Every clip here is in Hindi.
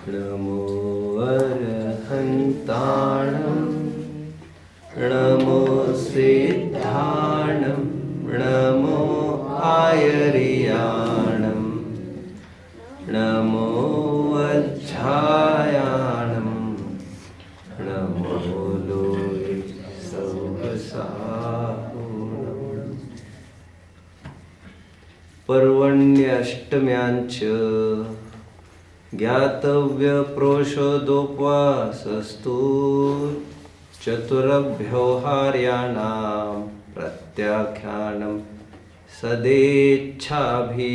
नमो अर्हन्ताणं नमो सिद्धाणं नमो आयर्याणं नमो वज्झायाणं नमो लोये सौभसाहुणम्। पर्वण्यष्टम्याञ्च ज्ञातव्य प्रोषदोपवासस्तु चतुरभ्योहार्याणां प्रत्याख्यानं सदेच्छाभिः।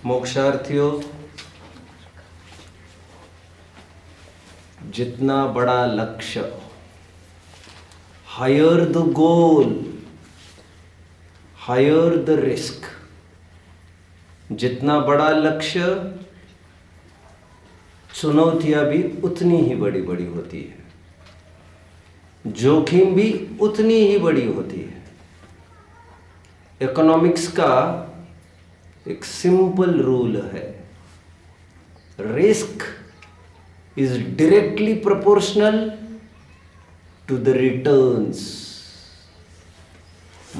मोक्षार्थियों, जितना बड़ा लक्ष्य, higher the goal, higher the risk. जितना बड़ा लक्ष्य, चुनौतियां भी उतनी ही बड़ी बड़ी होती है, जोखिम भी उतनी ही बड़ी होती है। इकोनॉमिक्स का एक सिंपल रूल है, risk is directly proportional to the returns.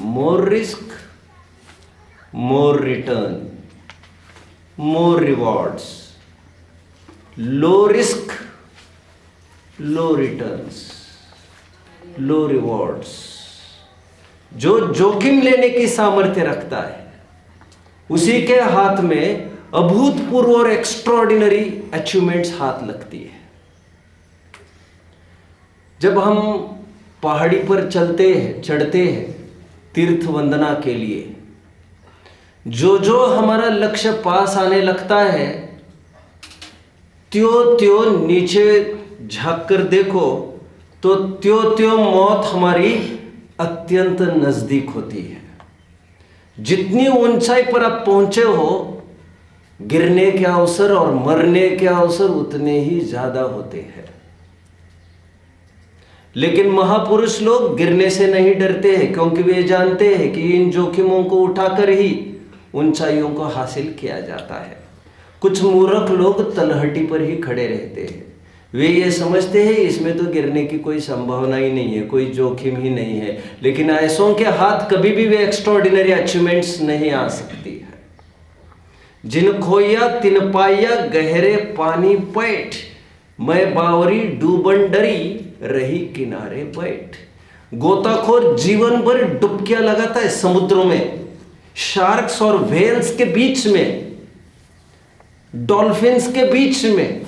More risk, more return, more rewards. Low risk, low returns, low rewards. जो जोखिम लेने की सामर्थ्य रखता है, उसी के हाथ में अभूतपूर्व और एक्स्ट्रॉर्डिनरी अचीवमेंट्स हाथ लगती है। जब हम पहाड़ी पर चढ़ते हैं तीर्थ वंदना के लिए, जो हमारा लक्ष्य पास आने लगता है, त्यों नीचे झांक कर देखो तो त्यों मौत हमारी अत्यंत नजदीक होती है। जितनी ऊंचाई पर आप पहुंचे हो, गिरने के अवसर और मरने के अवसर उतने ही ज्यादा होते हैं। लेकिन महापुरुष लोग गिरने से नहीं डरते हैं, क्योंकि वे जानते हैं कि इन जोखिमों को उठाकर ही ऊंचाइयों को हासिल किया जाता है। कुछ मूर्ख लोग तलहटी पर ही खड़े रहते हैं। वे ये समझते हैं इसमें तो गिरने की कोई संभावना ही नहीं है, कोई जोखिम ही नहीं है। लेकिन ऐसों के हाथ कभी भी वे एक्स्ट्रॉर्डिनरी अचीवमेंट्स नहीं आ सकती है। जिन खोया तिन पाया गहरे पानी पैठ, मैं बावरी डूबन डरी रही किनारे बैठ। गोताखोर जीवन भर डुबकियां लगाता है समुद्रों में, शार्क्स और व्हेल्स के बीच में, डॉल्फिन्स के बीच में,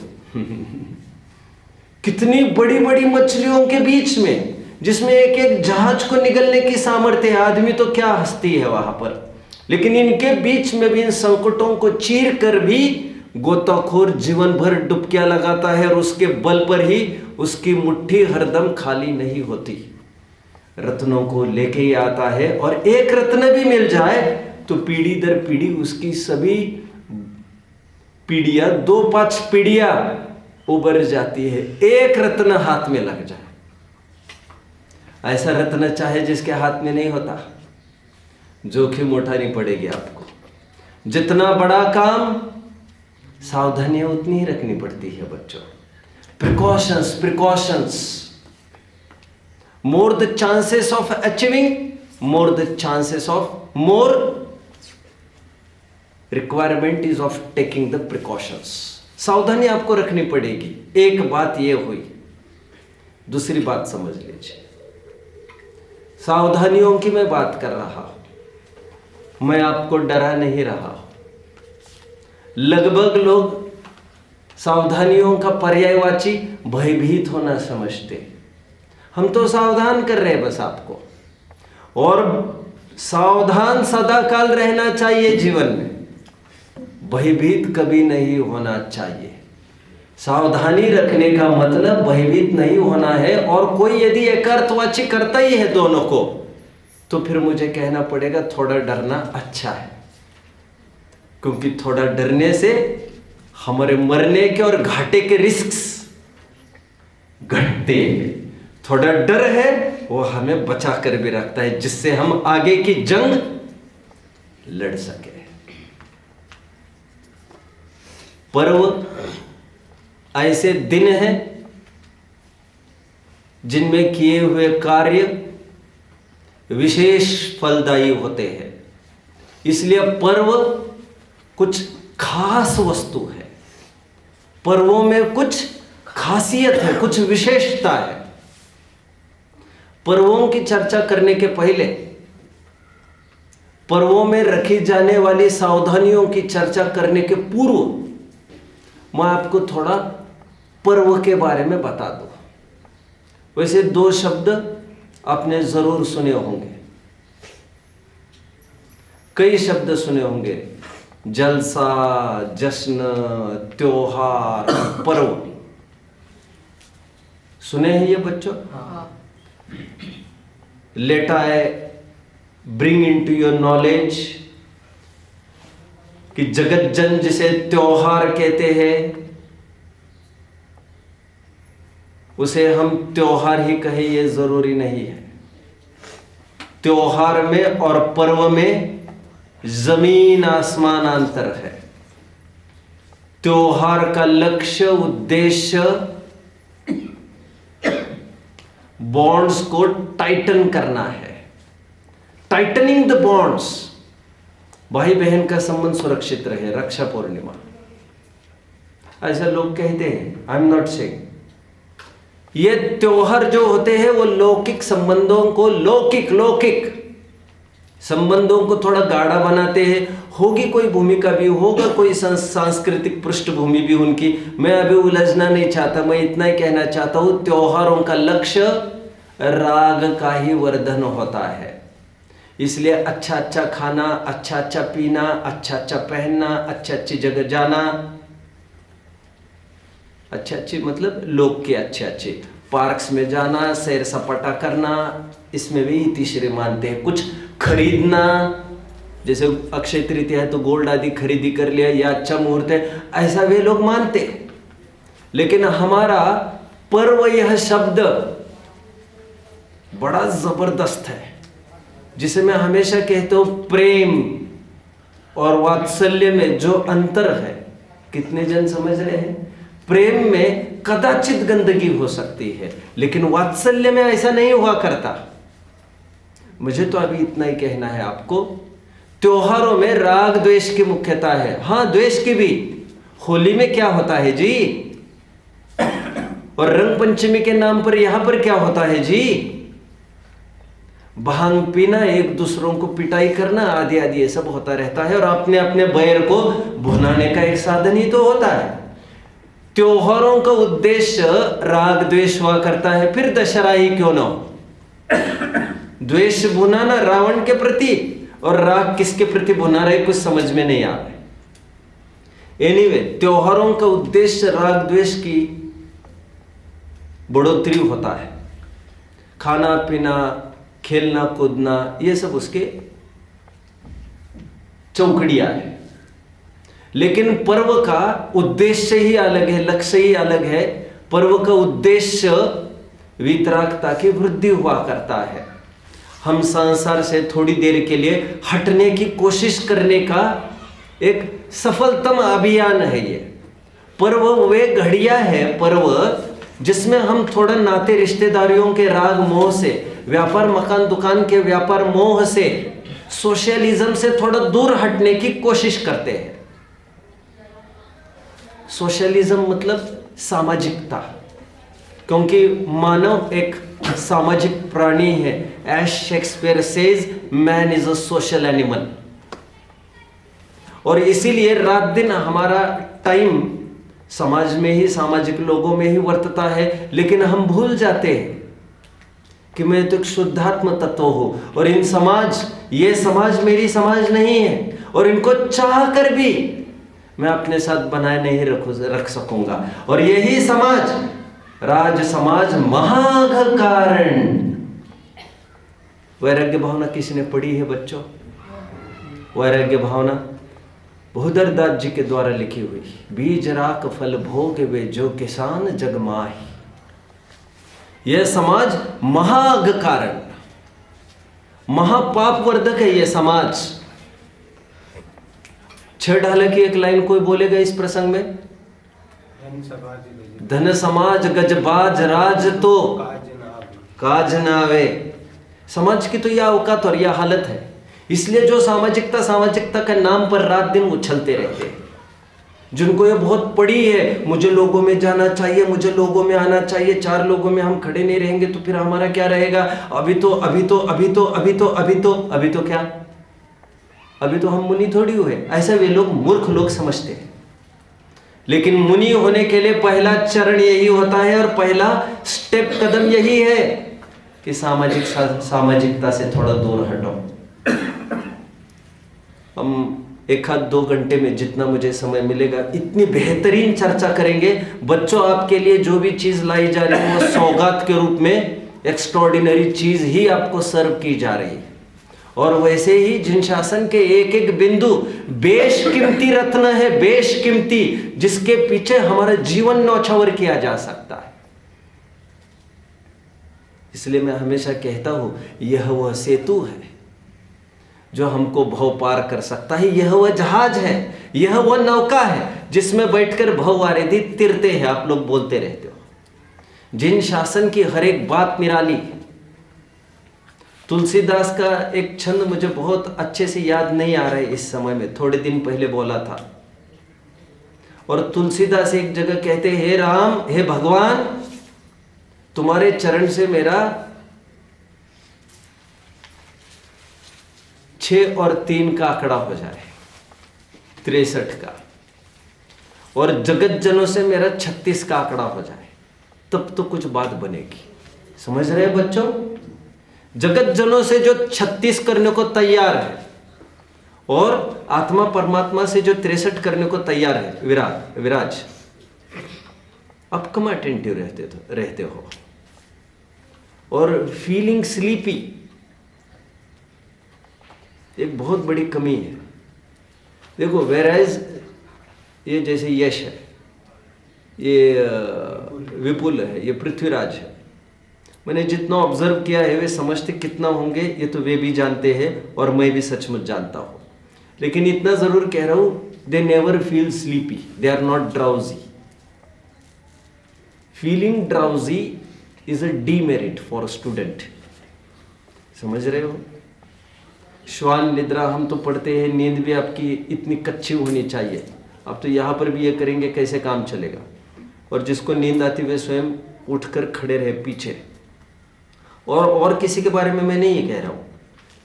कितनी बड़ी बड़ी मछलियों के बीच में, जिसमें एक एक जहाज को निगलने की सामर्थ्य है। आदमी तो क्या हस्ती है वहां पर, लेकिन इनके बीच में भी इन संकटों को चीर कर भी गोताखोर जीवन भर डुबकियां लगाता है, और उसके बल पर ही उसकी मुट्ठी हरदम खाली नहीं होती। रत्नों को लेके ही आता है, और एक रत्न भी मिल जाए तो पीढ़ी दर पीढ़ी उसकी सभी पीढ़ियां, 2-5 पीढ़ियां उबर जाती है, एक रत्न हाथ में लग जाए। ऐसा रत्न चाहे जिसके हाथ में नहीं होता, जोखिम उठानी पड़ेगी आपको। जितना बड़ा काम, सावधानियां उतनी ही रखनी पड़ती है बच्चों। Precautions, more the chances of achieving, more the chances of more requirement is of taking the precautions. सावधानी आपको रखनी पड़ेगी। एक बात यह हुई, दूसरी बात समझ लीजिए। सावधानियों की मैं बात कर रहा हूं, मैं आपको डरा नहीं रहा हूं। लगभग लोग सावधानियों का पर्यायवाची भयभीत होना समझते। हम तो सावधान कर रहे हैं बस आपको, और सावधान सदा काल रहना चाहिए जीवन में, भयभीत कभी नहीं होना चाहिए। सावधानी रखने का मतलब भयभीत नहीं होना है। और कोई यदि एकार्थवाची करता ही है दोनों को, तो फिर मुझे कहना पड़ेगा थोड़ा डरना अच्छा है, क्योंकि थोड़ा डरने से हमारे मरने के और घाटे के रिस्क्स घटते हैं। थोड़ा डर है वो हमें बचा कर भी रखता है, जिससे हम आगे की जंग लड़ सके। पर्व ऐसे दिन हैं जिनमें किए हुए कार्य विशेष फलदायी होते हैं। इसलिए पर्व कुछ खास वस्तु है, पर्वों में कुछ खासियत है, कुछ विशेषता है। पर्वों की चर्चा करने के पहले पर्वों में रखी जाने वाली सावधानियों की चर्चा करने के पूर्व मैं आपको थोड़ा पर्व के बारे में बता दूं। वैसे 2 शब्द आपने जरूर सुने होंगे, कई शब्द सुने होंगे, जलसा, जश्न, त्योहार, पर्व। सुने हैं ये बच्चों? Let I bring into your knowledge कि जगत जन जिसे त्योहार कहते हैं उसे हम त्योहार ही कहें, ये जरूरी नहीं है। त्योहार में और पर्व में जमीन आसमान अंतर है। त्योहार का लक्ष्य, उद्देश्य बॉन्ड्स को टाइटन करना है, टाइटनिंग द बॉन्ड्स। भाई बहन का संबंध सुरक्षित रहे, रक्षा पूर्णिमा, ऐसा लोग कहते हैं। आई एम नॉट सेइंग ये त्योहार जो होते हैं वो लौकिक संबंधों को, लौकिक संबंधों को थोड़ा गाढ़ा बनाते हैं। होगी कोई भूमिका भी, होगा कोई सांस्कृतिक पृष्ठभूमि भी उनकी, मैं अभी उलझना नहीं चाहता। मैं इतना ही कहना चाहता हूं, त्योहारों का लक्ष्य राग का ही वर्धन होता है। इसलिए अच्छा अच्छा खाना, अच्छा अच्छा पीना, अच्छा अच्छा पहनना, अच्छा अच्छी जगह जाना, अच्छे अच्छे मतलब लोग के अच्छे अच्छे पार्क्स में जाना, सैर सपाटा करना, इसमें भी तीसरे मानते हैं। कुछ खरीदना, जैसे अक्षय तृतीया है तो गोल्ड आदि खरीदी कर लिया, या अच्छा मुहूर्त है, ऐसा वे लोग मानते। लेकिन हमारा पर्व, यह शब्द बड़ा जबरदस्त है, जिसे मैं हमेशा कहता हूं प्रेम और वात्सल्य में जो अंतर है, कितने जन समझ रहे हैं? प्रेम में कदाचित गंदगी हो सकती है, लेकिन वात्सल्य में ऐसा नहीं हुआ करता। मुझे तो अभी इतना ही कहना है आपको। त्योहारों में राग द्वेष की मुख्यता है, हाँ द्वेष की भी। होली में क्या होता है जी, और रंग पंचमी के नाम पर यहां पर क्या होता है जी, भांग पीना, एक दूसरों को पिटाई करना, आदि आदि ये सब होता रहता है, और अपने अपने बैर को भुनाने का एक साधन ही तो होता है। त्योहारों का उद्देश्य राग द्वेष हुआ करता है, फिर दशहरा ही क्यों ना हो। द्वेष भुनाना रावण के प्रति, और राग किसके प्रति भुना रहे कुछ समझ में नहीं आ रहा। एनीवे, त्योहारों का उद्देश्य राग द्वेष की बढ़ोतरी होता है। खाना पीना, खेलना कूदना, ये सब उसके चौकड़ियां हैं। लेकिन पर्व का उद्देश्य ही अलग है, लक्ष्य ही अलग है। पर्व का उद्देश्य वितरागता की वृद्धि हुआ करता है। हम संसार से थोड़ी देर के लिए हटने की कोशिश करने का एक सफलतम अभियान है ये पर्व। वे घड़ियां है पर्व जिसमें हम थोड़ा नाते रिश्तेदारियों के राग मोह से, व्यापार मकान दुकान के व्यापार मोह से, सोशलिज्म से थोड़ा दूर हटने की कोशिश करते हैं। सोशलिज्म मतलब सामाजिकता, क्योंकि मानव एक सामाजिक प्राणी है। As Shakespeare says, man is a social animal. और इसीलिए रात दिन हमारा टाइम समाज में ही, सामाजिक लोगों में ही वर्तता है। लेकिन हम भूल जाते हैं कि मैं तो एक शुद्धात्म तत्व हूं, और इन समाज, ये समाज मेरी समाज नहीं है, और इनको चाह कर भी मैं अपने साथ बनाए नहीं रख सकूंगा। और यही समाज, राज समाज महाघ कारण। वैराग्य भावना किसी ने पढ़ी है बच्चों? वैराग्य भावना बहुदरदास जी के द्वारा लिखी हुई। बीज राख फल भोग वे जो किसान जग माही। यह समाज महाघ कारण, महापाप वर्धक है यह समाज। छह ढाल की एक लाइन कोई बोलेगा इस प्रसंग में? धन समाज गजबाज राज तो काज न आवे। समाज की तो यह औकात और यह हालत है। इसलिए जो सामाजिकता के नाम पर रात दिन उछलते रहते हैं, जिनको ये बहुत पड़ी है, मुझे लोगों में जाना चाहिए, मुझे लोगों में आना चाहिए, चार लोगों में हम खड़े नहीं रहेंगे तो फिर हमारा क्या रहेगा? अभी तो क्या? अभी तो हम मुनि थोड़ी हुए। ऐसा वे लोग मूर्ख लोग समझते हैं। लेकिन मुनि होने के लिए पहला चरण यही होता है और पहला स्टेप कदम यही है कि सामाजिकता से थोड़ा दूर हटो। हम 1-2 घंटे में जितना मुझे समय मिलेगा इतनी बेहतरीन चर्चा करेंगे। बच्चों, आपके लिए जो भी चीज लाई जा रही है वो सौगात के रूप में एक्स्ट्रॉर्डिनरी चीज ही आपको सर्व की जा रही है। और वैसे ही जिन शासन के एक एक बिंदु बेशकीमती रत्न है, बेशकीमती, जिसके पीछे हमारा जीवन न्यौछावर किया जा सकता है। इसलिए मैं हमेशा कहता हूं, यह वह सेतु है जो हमको भव पार कर सकता है। यह वह जहाज है, यह वह नौका है जिसमें बैठकर भव आरिधि तिरते हैं। आप लोग बोलते रहते हो। जिन शासन की हर एक बात निराली। तुलसीदास का एक छंद मुझे बहुत अच्छे से याद नहीं आ रहा है इस समय में, थोड़े दिन पहले बोला था। और तुलसीदास एक जगह कहते, हे राम, हे भगवान, तुम्हारे चरण से मेरा 6 और 3 का आंकड़ा हो जाए, 63 का, और जगत जनों से मेरा 36 का आंकड़ा हो जाए, तब तो कुछ बात बनेगी। समझ रहे हैं बच्चों? जगत जनों से जो 36 करने को तैयार है और आत्मा परमात्मा से जो 63 करने को तैयार है, विराज, अब कम अटेंटिव रहते हो और फीलिंग स्लीपी एक बहुत बड़ी कमी है। देखो, वेराइज ये जैसे यश है, ये विपुल है, ये पृथ्वीराज है। मैंने जितना ऑब्जर्व किया है, वे समझते कितना होंगे ये तो वे भी जानते हैं और मैं भी सचमुच जानता हूं। लेकिन इतना जरूर कह रहा हूं, they never feel sleepy, they are not drowsy. Feeling drowsy is a demerit for student. समझ रहे हो? श्वान निद्रा हम तो पढ़ते हैं, नींद भी आपकी इतनी कच्ची होनी चाहिए। अब तो यहां पर भी ये करेंगे, कैसे काम चलेगा? और जिसको नींद आती वे स्वयं उठकर खड़े रहे पीछे। और किसी के बारे में मैं नहीं ये कह रहा हूं,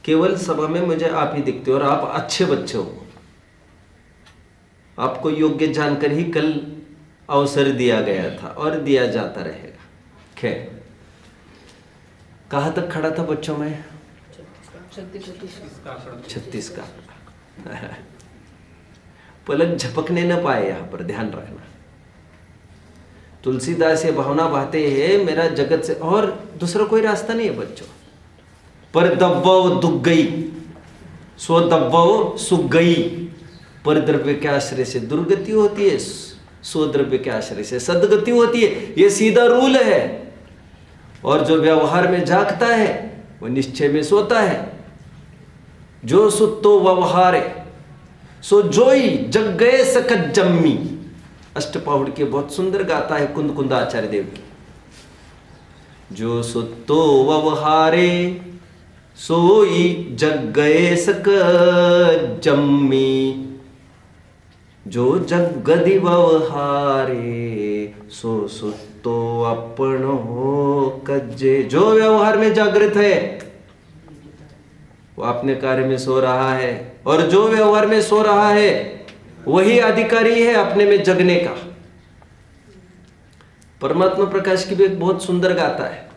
केवल सभा में मुझे आप ही दिखते हो और आप अच्छे बच्चे हो। आपको योग्य जानकर ही कल अवसर दिया गया था और दिया जाता रहेगा। खैर, कहां तक खड़ा था बच्चों में? 36 का। पलक झपकने न पाए, यहां पर ध्यान रखना। तुलसीदास ये भावना बहाते हैं, मेरा जगत से और दूसरा कोई रास्ता नहीं है बच्चों। पर दब्बव दुख गई, सो दब्बव सुख गई। पर द्रव्य के आश्रय से दुर्गति होती है, सो द्रव्य के आश्रय से सदगति होती है। ये सीधा रूल है। और जो व्यवहार में जागता है वो निश्चय में सोता है। जो सुतो व्यवहारे सो जोई जग गए सकत जम्मी। अष्टपौढ़ के बहुत सुंदर गाता है कुंद आचार्य देव की। जो सुतो व्यवहारे सोई जग गए सक जम्मी। जो जगदि व्यवहारे सो सुतो अपन हो कज्जे। जो व्यवहार में जागृत है वो अपने कार्य में सो रहा है, और जो व्यवहार में सो रहा है वही अधिकारी है अपने में जगने का। परमात्मा प्रकाश की भी एक बहुत सुंदर गाता है,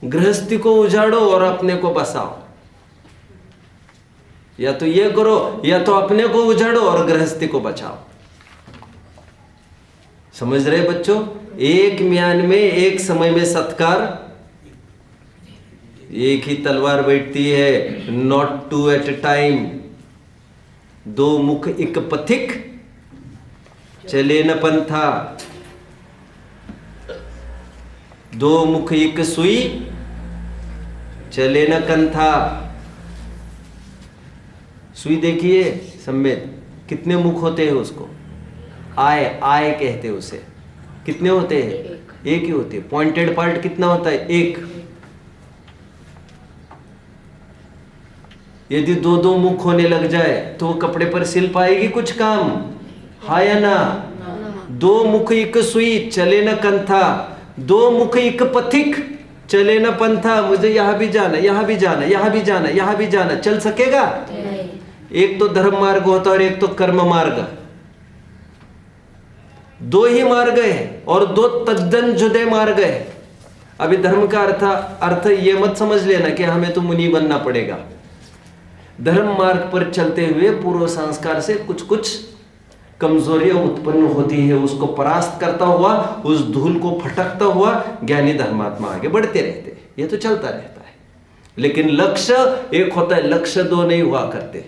गृहस्थी को उजाड़ो और अपने को बसाओ। या तो ये करो या तो अपने को उजाड़ो और गृहस्थी को बचाओ। समझ रहे बच्चों? एक म्यान में एक समय में सत्कार, एक ही तलवार बैठती है, not two at a time. दो मुख एक पथिक, चले न पंथा। दो मुख एक सुई, चले न कंथा। सुई देखिए सम्मेत, कितने मुख होते हैं उसको? आय, आय कहते हैं उसे। कितने होते हैं? एक ही होते हैं। पॉइंटेड पार्ट कितना होता है? एक। यदि दो दो मुख होने लग जाए तो वो कपड़े पर सिल पाएगी कुछ काम? हाँ या ना? दो मुख एक सुई, चले न कंथा। दो मुख एक पथिक, चले न पंथा। मुझे यहां भी जाना, यहां भी जाना, यहां भी जाना, यहां भी जाना, चल सकेगा? एक तो धर्म मार्ग होता है और एक तो कर्म मार्ग। दो ही मार्ग है और दो तद्दन जुदे मार्ग है। अभी धर्म का अर्थ ये मत समझ लेना कि हमें तो मुनि बनना पड़ेगा। धर्म मार्ग पर चलते हुए पूर्व संस्कार से कुछ कुछ कमजोरियां उत्पन्न होती है, उसको परास्त करता हुआ, उस धूल को फटकता हुआ ज्ञानी धर्मात्मा आगे बढ़ते रहते हैं। ये तो चलता रहता है, लेकिन लक्ष्य एक होता है, लक्ष्य दो नहीं हुआ करते।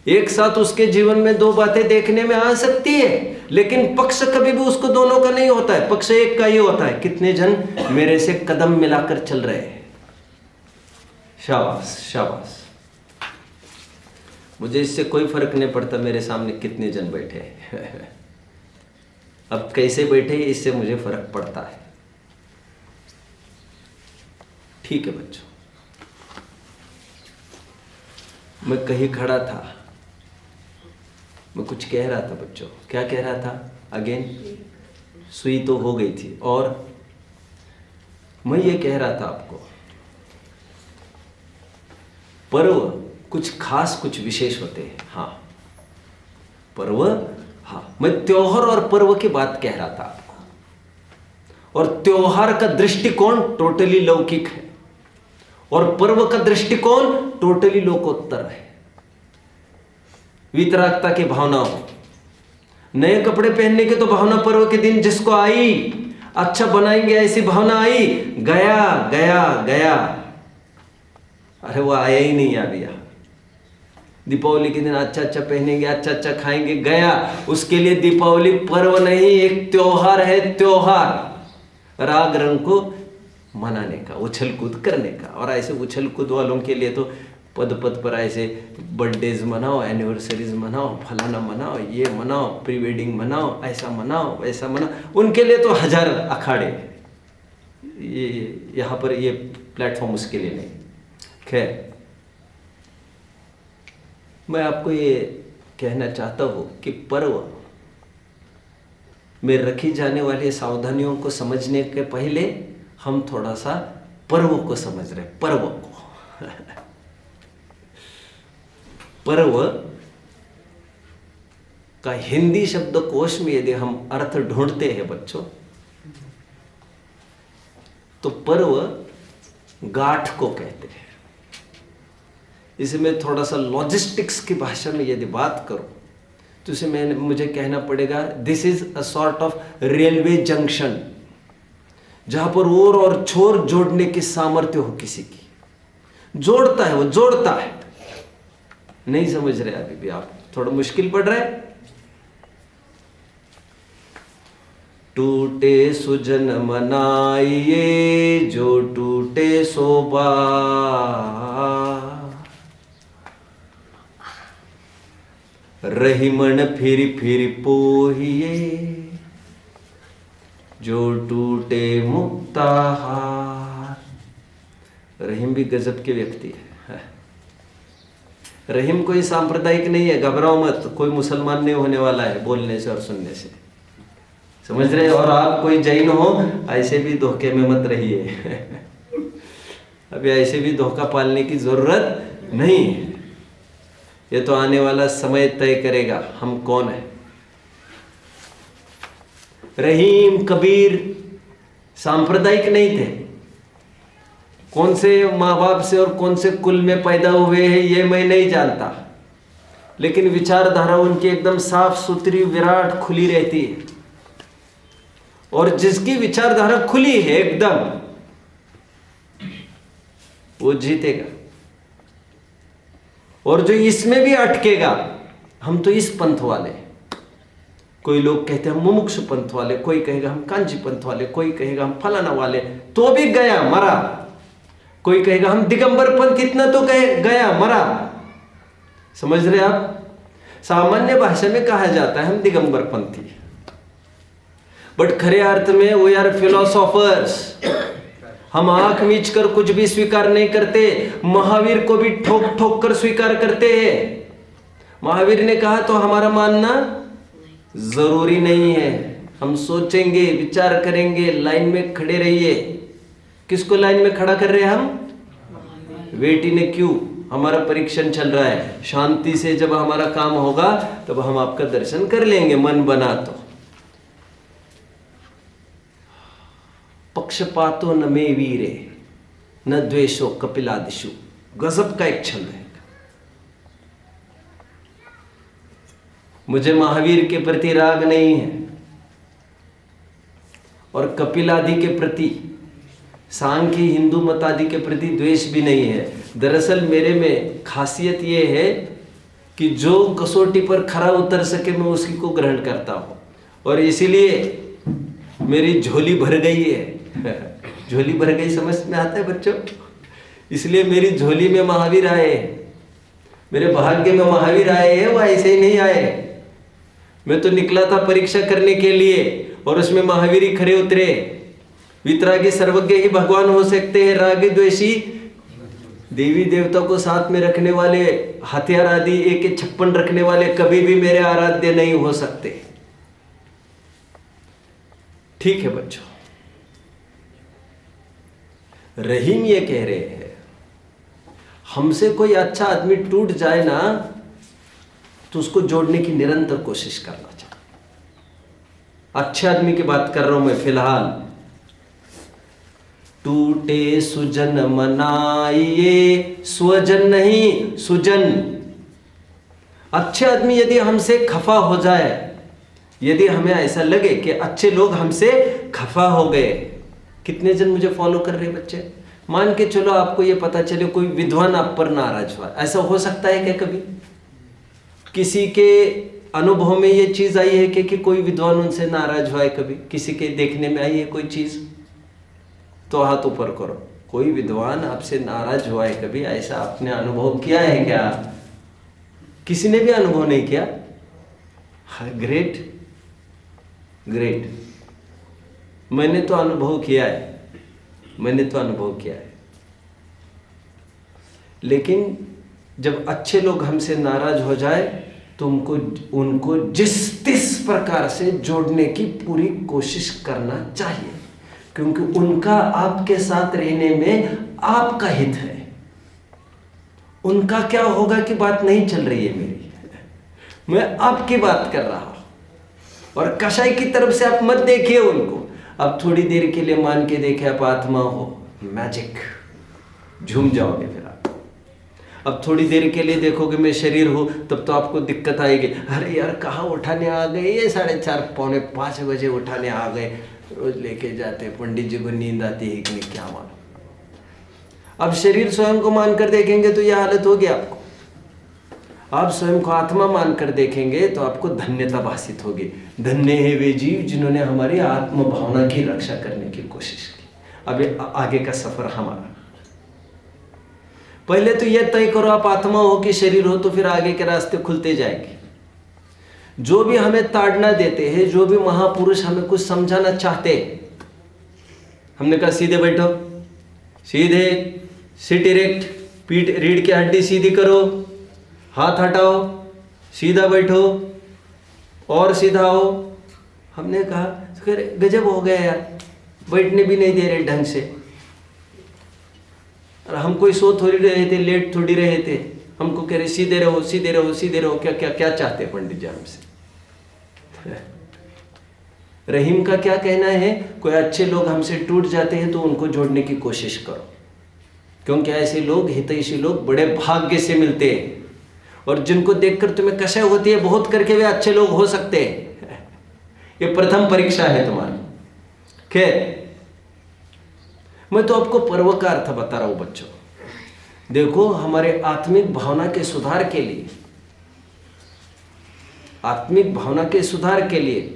एक साथ उसके जीवन में दो बातें देखने में आ सकती है, लेकिन पक्ष कभी भी उसको दोनों का नहीं होता है। पक्ष एक का ही होता है, कितने जन मेरे से कदम मिलाकर चल रहे हैं। शाबाश शाबाश। मुझे इससे कोई फर्क नहीं पड़ता मेरे सामने कितने जन बैठे हैं। अब कैसे बैठे इससे मुझे फर्क पड़ता है। ठीक है बच्चों, मैं कहीं खड़ा था, मैं कुछ कह रहा था बच्चों। क्या कह रहा था? अगेन सुई तो हो गई थी, और मैं ये कह रहा था आपको, पर्व कुछ खास कुछ विशेष होते हैं। हाँ पर्व, हाँ मैं त्योहार और पर्व की बात कह रहा था आपको। और त्योहार का दृष्टिकोण टोटली लौकिक है और पर्व का दृष्टिकोण टोटली लोकोत्तर है। वितरागता की भावना हो, नए कपड़े पहनने की तो भावना पर्व के दिन जिसको आई, अच्छा बनाएंगे ऐसी भावना आई, गया गया गया, अरे वो आया ही नहीं अभी। दीपावली के दिन अच्छा अच्छा पहनेंगे, अच्छा अच्छा खाएंगे, गया। उसके लिए दीपावली पर्व नहीं, एक त्योहार है। त्योहार राग रंग को मनाने का, उछल कूद करने का। और ऐसे उछल कूद वालों के लिए तो पद पद पर ऐसे बर्थडेज मनाओ, एनिवर्सरीज मनाओ, फलाना मनाओ, ये मनाओ, प्री वेडिंग मनाओ, ऐसा मनाओ वैसा मनाओ। उनके लिए तो हजार अखाड़े। ये यहाँ पर ये प्लेटफॉर्म उसके लिए नहीं। खैर, मैं आपको ये कहना चाहता हूँ कि पर्व में रखी जाने वाली सावधानियों को समझने के पहले हम थोड़ा सा पर्व को समझ रहे। पर्व को पर्व का हिंदी शब्दकोश में यदि हम अर्थ ढूंढते हैं बच्चों, तो पर्व गांठ को कहते हैं। इसे मैं थोड़ा सा लॉजिस्टिक्स की भाषा में यदि बात करूं तो इसे मुझे कहना पड़ेगा, this is a sort of railway junction, जहां पर ओर और छोर जोड़ने की सामर्थ्य हो किसी की। जोड़ता है, वो जोड़ता है। नहीं समझ रहे अभी भी आप? थोड़ा मुश्किल पड़ रहा है। टूटे सुजन मनाइए, जो टूटे सो बार, रहीमन फिर पोहिए, जो टूटे मुक्ताहार। रहीम भी गजब के व्यक्ति है। रहीम कोई सांप्रदायिक नहीं है, घबराओ मत। कोई मुसलमान नहीं होने वाला है बोलने से और सुनने से, समझ रहे? और आप कोई जैन हो, ऐसे भी धोखे में मत रहिए। अभी ऐसे भी धोखा पालने की जरूरत नहीं है। ये तो आने वाला समय तय करेगा हम कौन है। रहीम, कबीर सांप्रदायिक नहीं थे। कौन से माँ बाप से और कौन से कुल में पैदा हुए हैं ये मैं नहीं जानता, लेकिन विचारधारा उनकी एकदम साफ सुथरी, विराट, खुली रहती है। और जिसकी विचारधारा खुली है एकदम, वो जीतेगा। और जो इसमें भी अटकेगा, हम तो इस पंथ वाले, कोई लोग कहते हैं हम मुमुक्षु पंथ वाले, कोई कहेगा हम कांची पंथ वाले, कोई कहेगा हम फलाना वाले, तो भी गया मरा। कोई कहेगा हम दिगंबर पंथ, इतना तो कहे गया मरा। समझ रहे आप? सामान्य भाषा में कहा जाता है हम दिगंबर पंथी, बट खरे अर्थ में वी आर फिलोसोफर्स। हम आंख मीच कर कुछ भी स्वीकार नहीं करते, महावीर को भी ठोक ठोक कर स्वीकार करते हैं। महावीर ने कहा तो हमारा मानना जरूरी नहीं है। हम सोचेंगे, विचार करेंगे, लाइन में खड़े रहिए। किसको लाइन में खड़ा कर रहे हैं हम? बेटी ने क्यों? हमारा परीक्षण चल रहा है। शांति से जब हमारा काम होगा तब हम आपका दर्शन कर लेंगे, मन बना तो। पक्षपातो न मे वीरे न द्वेषो कपिलादिषु, गजब का एक छंद है। मुझे महावीर के प्रति राग नहीं है और कपिलादि के प्रति, सांख्य हिंदू मत आदि के प्रति द्वेष भी नहीं है। दरअसल मेरे में खासियत ये है कि जो कसौटी पर खरा उतर सके मैं उसी को ग्रहण करता हूँ, और इसीलिए मेरी झोली भर गई है। झोली भर गई समझ में आता है बच्चों? इसलिए मेरी झोली में महावीर आए, मेरे भाग्य में महावीर आए हैं, वो ऐसे ही नहीं आए। मैं तो निकला था परीक्षा करने के लिए और उसमें महावीर ही खरे उतरे। वितरागी सर्वज्ञ ही भगवान हो सकते हैं, रागी द्वेषी देवी देवता को साथ में रखने वाले, हथियार आदि AK-56 रखने वाले कभी भी मेरे आराध्य नहीं हो सकते। ठीक है बच्चों, रहीम ये कह रहे हैं हमसे कोई अच्छा आदमी टूट जाए ना तो उसको जोड़ने की निरंतर कोशिश करना चाहिए। अच्छे आदमी की बात कर रहा हूं मैं फिलहाल। टूटे सुजन मनाइए, स्वजन नहीं सुजन। अच्छे आदमी यदि हमसे खफा हो जाए, यदि हमें ऐसा लगे कि अच्छे लोग हमसे खफा हो गए। कितने जन मुझे फॉलो कर रहे बच्चे? मान के चलो आपको ये पता चले कोई विद्वान आप पर नाराज हुआ, ऐसा हो सकता है क्या कभी? किसी के अनुभव में ये चीज आई है कि कोई विद्वान उनसे नाराज हुआ है कभी? किसी के देखने में आई है कोई चीज? तो हाथ ऊपर करो। कोई विद्वान आपसे नाराज हुआ है कभी? ऐसा आपने अनुभव किया है क्या? किसी ने भी अनुभव नहीं किया? Great great. मैंने तो अनुभव किया है, मैंने तो अनुभव किया है। लेकिन जब अच्छे लोग हमसे नाराज हो जाए तो उनको जिस प्रकार से जोड़ने की पूरी कोशिश करना चाहिए, क्योंकि उनका आपके साथ रहने में आपका हित है। उनका क्या होगा की बात नहीं चल रही है मेरी, मैं आपकी बात कर रहा हूं। और कसाई की तरफ से आप मत देखिए उनको। अब थोड़ी देर के लिए मान के देखे आप आत्मा हो, मैजिक, झूम जाओगे फिर आप। अब थोड़ी देर के लिए देखोगे मैं शरीर हूं, तब तो आपको दिक्कत आएगी। अरे यार कहाँ उठाने आ गए, ये 4:30 पौने 5 बजे उठाने आ गए। रोज लेके जाते पंडित जी को, नींद आती है कि नहीं क्या मालूम। अब शरीर स्वयं को मानकर देखेंगे तो यह हालत होगी आपको। आप स्वयं को आत्मा मानकर देखेंगे तो आपको धन्यता भासित होगी। धन्य है वे जीव जिन्होंने हमारी आत्म भावना की रक्षा करने की कोशिश की। अब आगे का सफर हमारा। पहले तो यह तय करो आप आत्मा हो कि शरीर हो, तो फिर आगे के रास्ते खुलते जाएंगे। जो भी हमें ताड़ना देते हैं, जो भी महापुरुष हमें कुछ समझाना चाहते, हमने कहा सीधे बैठो, सीधे, सिट इरेक्ट, पीठ रीढ़ की हड्डी सीधी करो, हाथ हटाओ, सीधा बैठो और सीधा हो। हमने कहा गजब हो गया यार, बैठने भी नहीं दे रहे ढंग से। और हम कोई सो थोड़ी रहे थे, लेट थोड़ी रहे थे। हमको कह रहे सीधे रहो, सीधे रहो, सीधे रहो। क्या क्या क्या चाहते पंडित जी हमसे? रहीम का क्या कहना है? कोई अच्छे लोग हमसे टूट जाते हैं तो उनको जोड़ने की कोशिश करो, क्योंकि ऐसे लोग, हितैषी लोग बड़े भाग्य से मिलते हैं। और जिनको देखकर तुम्हें कष्ट होती है, बहुत करके वे अच्छे लोग हो सकते हैं। ये प्रथम परीक्षा है तुम्हारी। खैर, मैं तो आपको पर्व का अर्थ बता रहा हूं बच्चों। देखो, हमारे आत्मिक भावना के सुधार के लिए, आत्मिक भावना के सुधार के लिए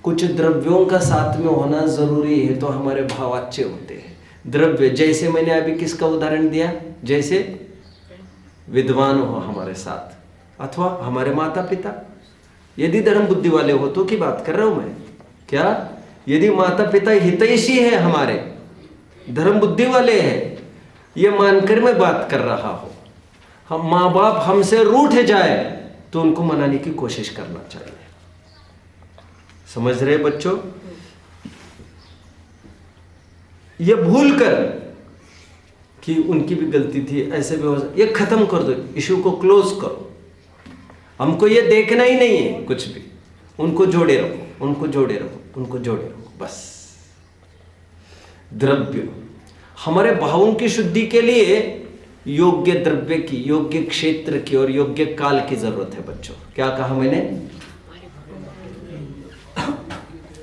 कुछ द्रव्यों का साथ में होना जरूरी है, तो हमारे भाव अच्छे होते हैं। द्रव्य जैसे मैंने अभी किसका उदाहरण दिया, जैसे विद्वान हो हमारे साथ, अथवा हमारे माता पिता, यदि धर्म बुद्धि वाले हो तो की बात कर रहा हूं मैं, क्या यदि माता पिता हितैषी है, हमारे धर्म बुद्धि वाले हैं, ये मानकर मैं बात कर रहा हूं, हम माँ बाप हमसे रूठ जाए तो उनको मनाने की कोशिश करना चाहिए। समझ रहे बच्चों? ये भूल कर कि उनकी भी गलती थी, ऐसे भी हो, ये खत्म कर दो, इशू को क्लोज करो। हमको ये देखना ही नहीं है कुछ भी, उनको जोड़े रखो, उनको जोड़े रखो, उनको जोड़े रखो, बस। द्रव्य, हमारे भावों की शुद्धि के लिए योग्य द्रव्य की, योग्य क्षेत्र की और योग्य काल की जरूरत है बच्चों। क्या कहा मैंने?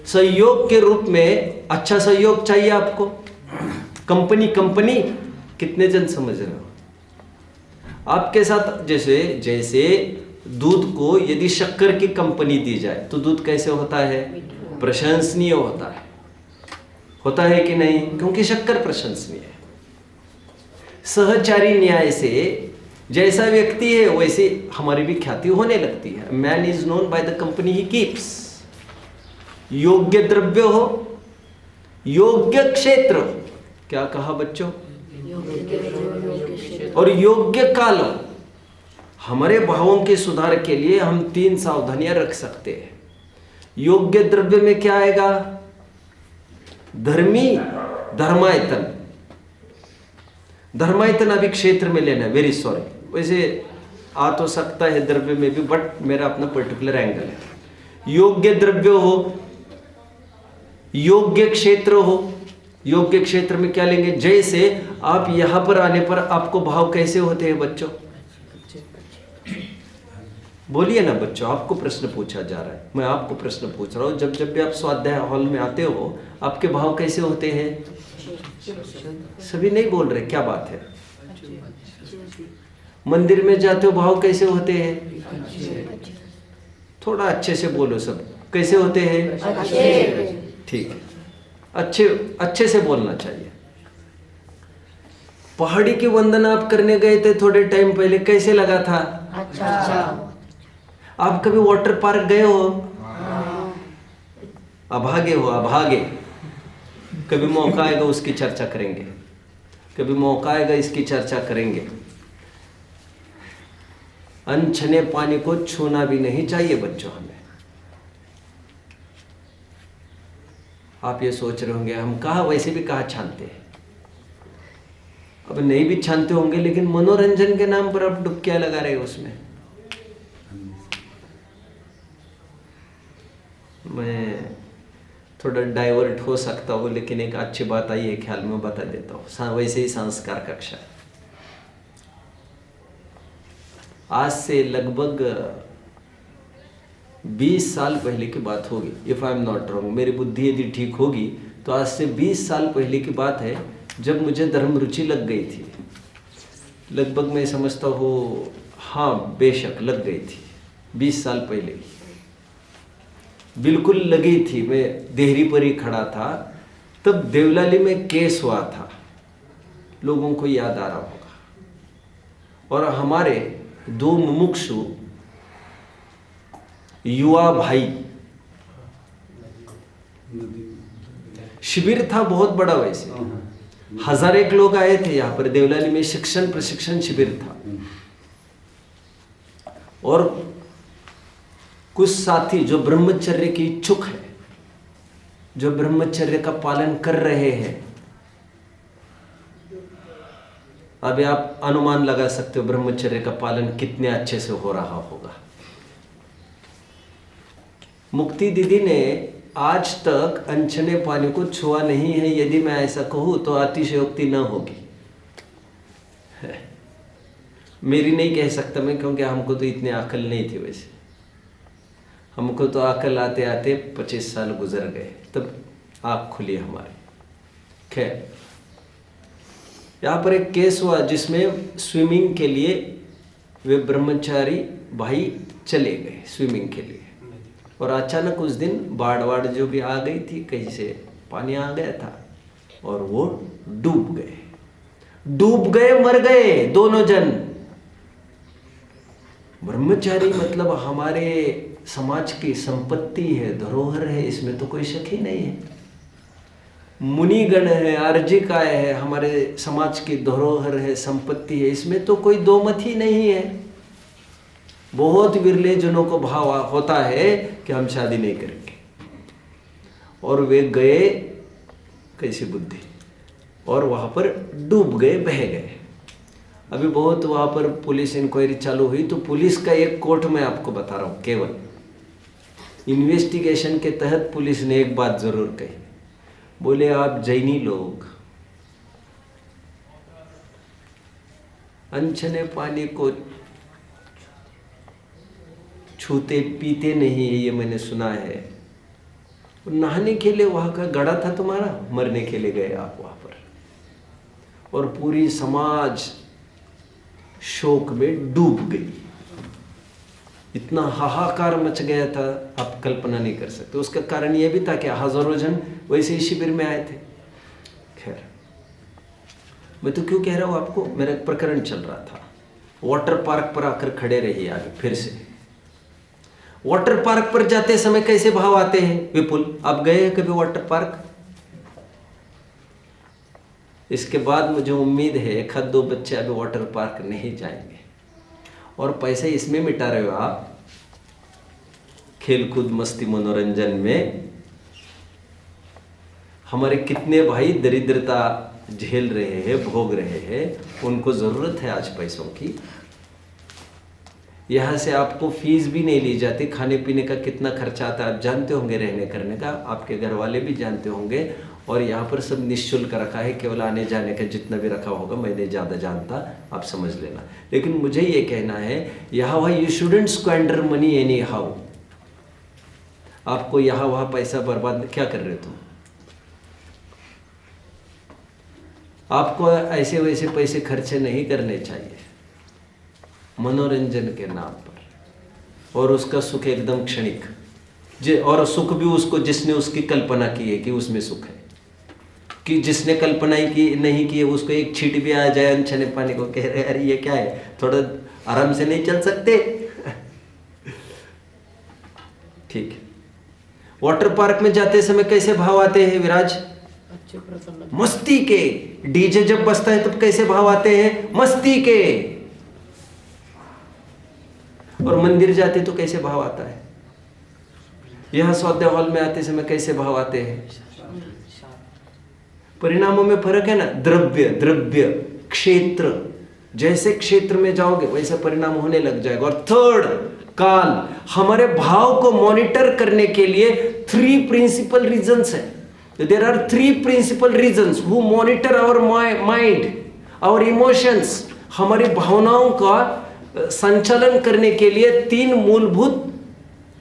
सहयोग के रूप में अच्छा सहयोग चाहिए आपको। कंपनी कितने जन समझ रहे हो? आपके साथ जैसे दूध को यदि शक्कर की कंपनी दी जाए तो दूध कैसे होता है? प्रशंसनीय होता है कि नहीं? क्योंकि शक्कर प्रशंसनीय है। सहचारी न्याय से जैसा व्यक्ति है वैसे हमारी भी ख्याति होने लगती है। Man is known by the company he keeps. योग्य द्रव्य हो, योग्य क्षेत्र हो, क्या कहा बच्चों? और योग्य काल हो। हमारे भावों के सुधार के लिए हम 3 सावधानियां रख सकते हैं। योग्य द्रव्य में क्या आएगा? धर्मायतन अभी क्षेत्र में लेना, वेरी सॉरी, वैसे आ तो सकता है द्रव्य में भी, बट मेरा अपना पर्टिकुलर एंगल है। योग्य द्रव्य हो, योग्य क्षेत्र हो। योग्य क्षेत्र में क्या लेंगे? जैसे आप यहां पर आने पर आपको भाव कैसे होते हैं बच्चों? बोलिए ना बच्चों, आपको प्रश्न पूछा जा रहा है, मैं आपको प्रश्न पूछ रहा हूं। जब भी आप स्वाध्याय हॉल में आते हो आपके भाव कैसे होते हैं? सभी नहीं बोल रहे, क्या बात है? मंदिर में जाते हो भाव कैसे होते हैं? थोड़ा अच्छे से बोलो सब, कैसे होते हैं? ठीक है, अच्छे से बोलना चाहिए। पहाड़ी की वंदना आप करने गए थे थोड़े टाइम पहले, कैसे लगा था? अच्छा। आप कभी वाटर पार्क गए हो? अभागे हो, अभागे। कभी मौका आएगा उसकी चर्चा करेंगे, कभी मौका आएगा इसकी चर्चा करेंगे। अनछने पानी को छूना भी नहीं चाहिए बच्चों हमें। आप ये सोच रहे होंगे हम कहा, वैसे भी कहा छानते हैं। अब नहीं भी छानते होंगे, लेकिन मनोरंजन के नाम पर आप डुबकियां लगा रहे हो उसमें। मैं थोड़ा डाइवर्ट हो सकता हूँ, लेकिन एक अच्छी बात आई है ख्याल में, बता देता हूँ। वैसे ही संस्कार कक्षा, आज से लगभग 20 साल पहले की बात होगी, if I am not wrong, मेरी बुद्धि यदि ठीक होगी तो आज से 20 साल पहले की बात है, जब मुझे धर्म रुचि लग गई थी। लगभग मैं समझता हूँ, हाँ बेशक लग गई थी, 20 साल पहले बिल्कुल लगी थी। मैं देहरी पर ही खड़ा था, तब देवलाली में केस हुआ था, लोगों को याद आ रहा होगा। और हमारे 2 मुमुक्षु युवा भाई, शिविर था बहुत बड़ा, वैसे 1001 लोग आए थे यहाँ पर देवलाली में, शिक्षण प्रशिक्षण शिविर था। और कुछ साथी जो ब्रह्मचर्य की इच्छुक है, जो ब्रह्मचर्य का पालन कर रहे हैं, अभी आप अनुमान लगा सकते हो ब्रह्मचर्य का पालन कितने अच्छे से हो रहा होगा। मुक्ति दीदी ने आज तक अनछने पानी को छुआ नहीं है, यदि मैं ऐसा कहूं तो अतिशयोक्ति न होगी। मेरी नहीं कह सकता मैं, क्योंकि हमको तो इतनी अकल नहीं थी। वैसे हमको तो अकल आते आते 25 साल गुजर गए, तब आँख खुली हमारी। खैर, यहाँ पर एक केस हुआ जिसमें स्विमिंग के लिए वे ब्रह्मचारी भाई चले गए स्विमिंग के लिए, और अचानक उस दिन बाढ़ जो भी आ गई थी, कहीं से पानी आ गया था और वो डूब गए, मर गए दोनों जन। ब्रह्मचारी मतलब हमारे समाज की संपत्ति है, धरोहर है, इसमें तो कोई शक ही नहीं है। मुनिगण है, अर्जिकाएँ है, हमारे समाज की धरोहर है, संपत्ति है, इसमें तो कोई दो मत ही नहीं है। बहुत विरले जनों को भाव होता है कि हम शादी नहीं करेंगे, और वे गए कैसी बुद्धि, और वहाँ पर डूब गए, बह गए। अभी बहुत वहाँ पर पुलिस इंक्वायरी चालू हुई, तो पुलिस का एक कोर्ट मैं आपको बता रहा हूँ, केवल इन्वेस्टिगेशन के तहत पुलिस ने एक बात जरूर कही, बोले आप जैनी लोग अनछने पानी को छूते पीते नहीं है, ये मैंने सुना है। नहाने के लिए वहाँ का गड़ा था तुम्हारा, मरने के लिए गए आप वहाँ पर, और पूरी समाज शोक में डूब गई। इतना हाहाकार मच गया था, आप कल्पना नहीं कर सकते। उसका कारण यह भी था कि हजारों जन वैसे ही शिविर में आए थे। खैर, मैं तो क्यों कह रहा हूँ आपको, मेरा एक प्रकरण चल रहा था। वाटर पार्क पर आकर खड़े रहिए आगे फिर से। वाटर पार्क पर जाते समय कैसे भाव आते हैं विपुल, आप गए हैं कभी वाटर पार्क? इसके बाद मुझे उम्मीद है एक आध दो बच्चे अभी वाटर पार्क नहीं जाएंगे, और पैसे इसमें मिटा रहे हो आप, खेलकूद मस्ती मनोरंजन में। हमारे कितने भाई दरिद्रता झेल रहे हैं, भोग रहे हैं, उनको जरूरत है आज पैसों की। यहाँ से आपको फीस भी नहीं ली जाती, खाने पीने का कितना खर्चा आता है आप जानते होंगे, रहने करने का आपके घर वाले भी जानते होंगे, और यहाँ पर सब निःशुल्क रखा है, केवल आने जाने का जितना भी रखा होगा मैंने ज़्यादा जानता, आप समझ लेना। लेकिन मुझे ये कहना है, यहाँ वहाँ you shouldn't squander money anyhow. आपको यहाँ वहाँ पैसा बर्बाद क्या कर रहे हो तुम? आपको ऐसे वैसे पैसे खर्चे नहीं करने चाहिए मनोरंजन के नाम पर, और उसका सुख एकदम क्षणिक, और सुख भी उसको जिसने उसकी कल्पना की है कि उसमें सुख है, कि जिसने कल्पना ही की नहीं की है उसको एक छींट भी आ जाए अनछने पानी को, कह रहे अरे ये क्या है, थोड़ा आराम से नहीं चल सकते? ठीक है। वाटर पार्क में जाते समय कैसे भाव आते हैं विराज? मस्ती के। डीजे जब बजता है तब कैसे भाव आते हैं? मस्ती के। और मंदिर जाते तो कैसे भाव आता है? यहां सौदे हॉल में आते समय कैसे भाव आते हैं? परिणामों में फर्क है ना, द्रव्य द्रव्य क्षेत्र, जैसे क्षेत्र में जाओगे वैसे परिणाम होने लग जाएगा। और थर्ड, काल। हमारे भाव को मॉनिटर करने के लिए 3 प्रिंसिपल रीजंस है। There are 3 principal reasons who monitor our mind, our emotions. हमारी भावनाओं का संचालन करने के लिए 3 मूलभूत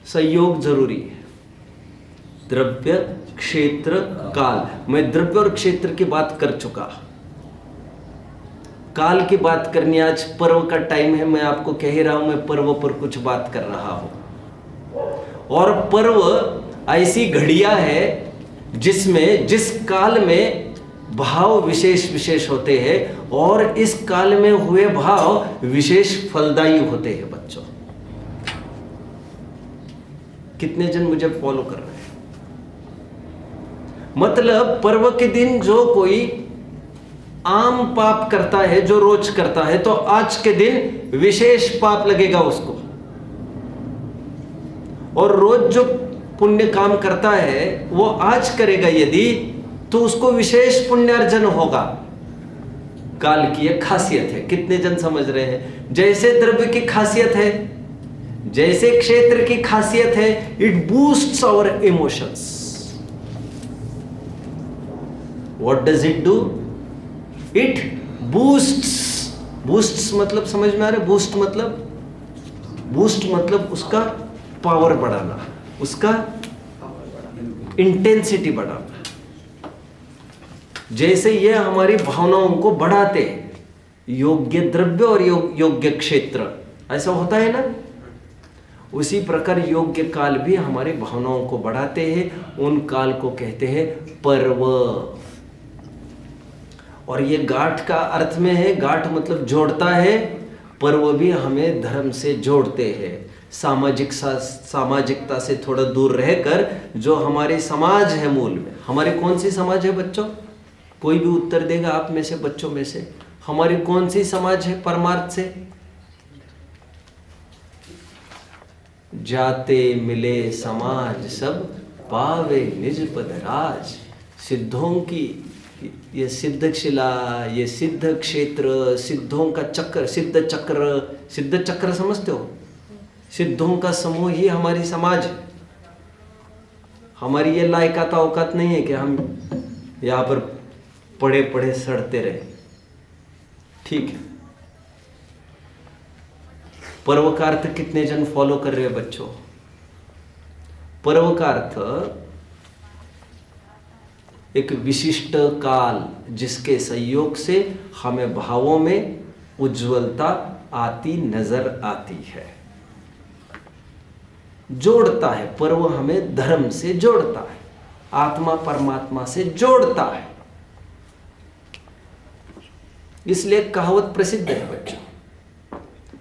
संयोग जरूरी है, द्रव्य, क्षेत्र, काल। मैं द्रव्य और क्षेत्र की बात कर चुका, काल की बात करनी आज पर्व का टाइम है। मैं आपको कह ही रहा हूं, मैं पर्व पर कुछ बात कर रहा हूं। और पर्व ऐसी घड़ियां है जिसमें जिस काल में भाव विशेष विशेष होते हैं, और इस काल में हुए भाव विशेष फलदायी होते हैं। बच्चों, कितने जन मुझे फॉलो कर रहे हैं? मतलब पर्व के दिन जो कोई आम पाप करता है, जो रोज करता है, तो आज के दिन विशेष पाप लगेगा उसको। और रोज जो पुण्य काम करता है वो आज करेगा यदि, तो उसको विशेष पुण्य अर्जन होगा। काल की एक खासियत है, कितने जन समझ रहे हैं? जैसे द्रव्य की खासियत है, जैसे क्षेत्र की खासियत है, it boosts our emotions. What does it do? It boosts. Boosts मतलब समझ में आ रहा है? बूस्ट मतलब उसका पावर बढ़ाना, उसका इंटेंसिटी बढ़ाना। जैसे ये हमारी भावनाओं को बढ़ाते हैं, योग्य द्रव्य और योग्य क्षेत्र, ऐसा होता है ना, उसी प्रकार योग्य काल भी हमारी भावनाओं को बढ़ाते हैं। उन काल को कहते हैं पर्व। और ये गांठ का अर्थ में है, गांठ मतलब जोड़ता है, पर्व भी हमें धर्म से जोड़ते हैं। सामाजिकता से थोड़ा दूर रहकर जो हमारी समाज है, मूल में हमारी कौन सी समाज है बच्चों? कोई भी उत्तर देगा आप में से, बच्चों में से, हमारी कौन सी समाज है परमार्थ से? जाते मिले समाज सब, पावे निज पद राज। सिद्धों की ये सिद्धशिला, ये सिद्ध क्षेत्र, सिद्धों का चक्र, सिद्ध चक्र समझते हो? सिद्धों का समूह ही हमारी समाज है। हमारी ये लायकात औकात नहीं है कि हम यहाँ पर पढ़े पढ़े सड़ते रहे। ठीक है, पर्व का अर्थ कितने जन फॉलो कर रहे हैं बच्चों? पर्व का अर्थ एक विशिष्ट काल जिसके संयोग से हमें भावों में उज्ज्वलता आती नजर आती है, जोड़ता है। पर्व हमें धर्म से जोड़ता है, आत्मा परमात्मा से जोड़ता है। इसलिए कहावत प्रसिद्ध है बच्चों।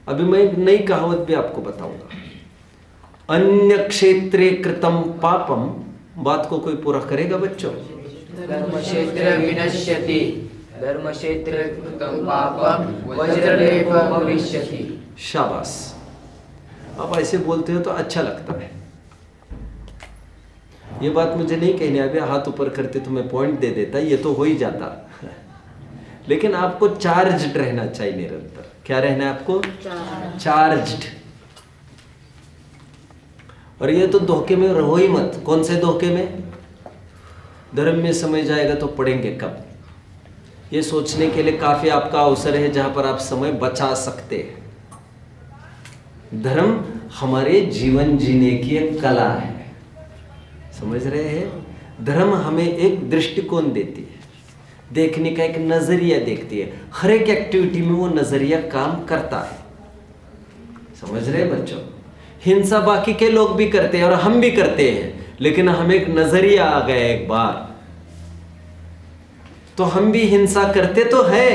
अभी मैं एक नई कहावत भी आपको बताऊंगा। अन्य क्षेत्रे कृतम पापम, बात को कोई पूरा करेगा बच्चों? धर्म क्षेत्र विनश्यति, धर्म क्षेत्र कृतं पापं वज्रलेप भविष्यति। शाबाश, आप ऐसे बोलते हो तो अच्छा लगता है। ये बात मुझे नहीं कहनी, अभी हाथ ऊपर करते तो मैं पॉइंट दे देता, ये तो हो ही जाता। लेकिन आपको चार्ज्ड रहना चाहिए निरंतर। क्या रहना है आपको? चार्ज्ड। और ये तो धोखे में रहो ही मत। कौन से धोखे में? धर्म में समय जाएगा तो पढ़ेंगे कब, ये सोचने के लिए काफी आपका अवसर है जहां पर आप समय बचा सकते हैं। धर्म हमारे जीवन जीने की एक कला है, समझ रहे हैं? धर्म हमें एक दृष्टिकोण देती है, देखने का एक नजरिया देखती है। हर एक एक्टिविटी में वो नजरिया काम करता है, समझ रहे हैं बच्चों? हिंसा बाकी के लोग भी करते हैं और हम भी करते हैं, लेकिन हमें एक नजरिया आ गया एक बार तो हम भी हिंसा करते तो है,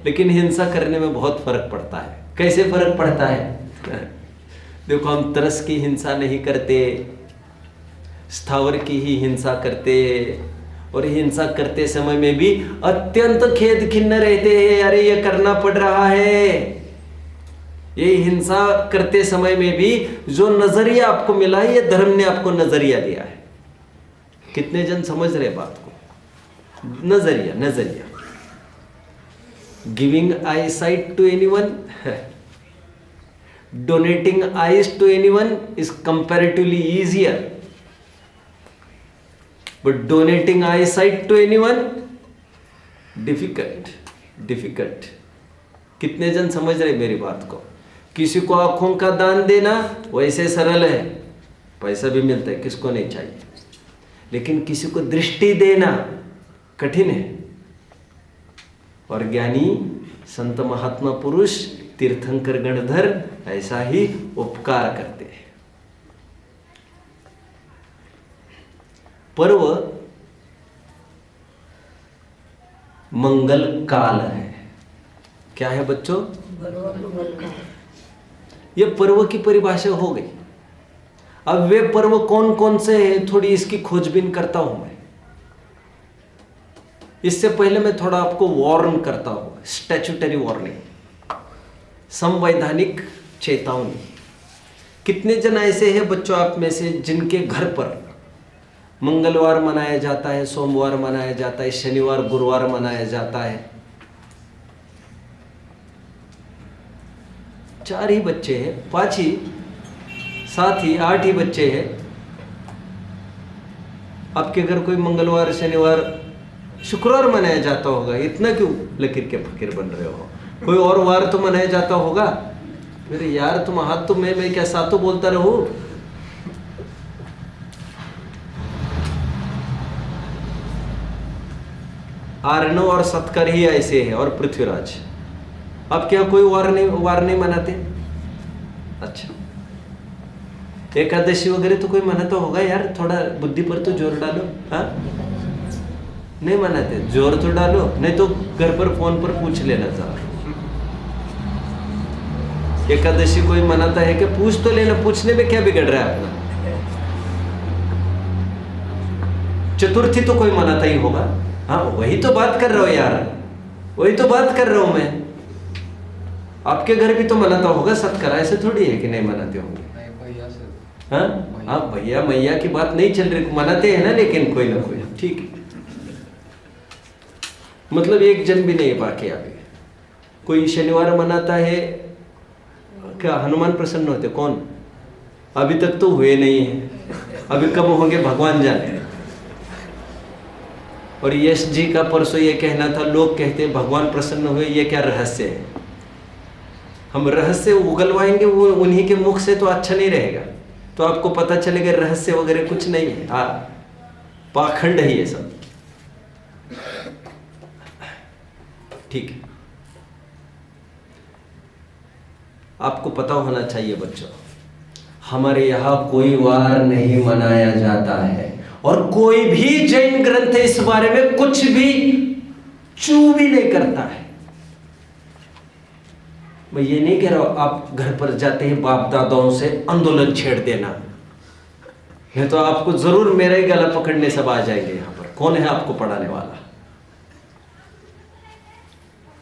लेकिन हिंसा करने में बहुत फर्क पड़ता है। कैसे फर्क पड़ता है? देखो, हम तरस की हिंसा नहीं करते, स्थावर की ही हिंसा करते, और हिंसा करते समय में भी अत्यंत खेद खिन्न रहते हैं, अरे ये करना पड़ रहा है। ये हिंसा करते समय में भी जो नजरिया आपको मिला है, ये धर्म ने आपको नजरिया दिया है। कितने जन समझ रहे बात को? नजरिया giving eye sight to anyone, donating eyes to anyone is comparatively easier, but donating eyesight to anyone difficult। कितने जन समझ रहे मेरी बात को? किसी को आंखों का दान देना वैसे सरल है, पैसा भी मिलता है, किसको नहीं चाहिए, लेकिन किसी को दृष्टि देना कठिन है। और ज्ञानी संत महात्मा पुरुष तीर्थंकर गणधर ऐसा ही उपकार करते हैं। पर्व मंगल काल है। क्या है बच्चों? ये पर्व की परिभाषा हो गई। अब वे पर्व कौन कौन से हैं, थोड़ी इसकी खोजबीन करता हूं मैं। इससे पहले मैं थोड़ा आपको वार्न करता हूं, स्टैट्यूटरी वार्निंग, संवैधानिक चेतावनी। कितने जन ऐसे हैं बच्चों आप में से जिनके घर पर मंगलवार मनाया जाता है, सोमवार मनाया जाता है, शनिवार गुरुवार मनाया जाता है? 4 ही बच्चे हैं, 5 ही, 7 ही, 8 ही बच्चे हैं। आपके घर कोई मंगलवार, शनिवार, शुक्रवार मनाया जाता होगा, इतना क्यों लकीर के फकीर बन रहे हो? कोई और वार तो मनाया जाता होगा। फिर यार तुम हाथ तो मैं क्या सातों बोलता रहूं? आर्णव और सत्कर ही ऐसे हैं, और पृथ्वीराज। अब क्या कोई वार नहीं मनाते? अच्छा, एकादशी वगैरह तो कोई मनाता होगा यार, थोड़ा बुद्धि पर तो जोर डालो। हाँ, नहीं मनाते? जोर तो डालो, नहीं तो घर पर फोन पर पूछ लेना जरा। एकादशी कोई मनाता है कि पूछ तो लेना, पूछने में क्या बिगड़ रहा है अपना। चतुर्थी तो कोई मनाता ही होगा। हाँ वही तो बात कर रहा हूं यार, वही तो बात कर रहा हूं मैं। आपके घर भी तो मनाता होगा सत्कर्म, ऐसे थोड़ी है कि नहीं मनाते होंगे। हाँ आप भैया मैया की बात नहीं चल रही, मनाते हैं ना, लेकिन कोई ना कोई। ठीक है, मतलब एक जन भी नहीं बाकी अभी। कोई शनिवार मनाता है क्या? हनुमान प्रसन्न होते कौन? अभी तक तो हुए नहीं है, अभी कब होंगे भगवान जाने। और यश जी का परसों ये कहना था, लोग कहते हैं भगवान प्रसन्न हुए, ये क्या रहस्य है? हम रहस्य उगलवाएंगे वो उन्हीं के मुख से, तो अच्छा नहीं रहेगा। तो आपको पता चलेगा रहस्य वगैरह कुछ नहीं है, पाखंड है ये सब। ठीक है, आपको पता होना चाहिए बच्चों, हमारे यहाँ कोई वार नहीं मनाया जाता है, और कोई भी जैन ग्रंथ इस बारे में कुछ भी चू भी नहीं करता है। मैं ये नहीं कह रहा हूं आप घर पर जाते हैं बाप दादाओं से आंदोलन छेड़ देना, नहीं तो आपको जरूर मेरा ही गला पकड़ने सब आ जाएंगे यहां पर। कौन है आपको पढ़ाने वाला?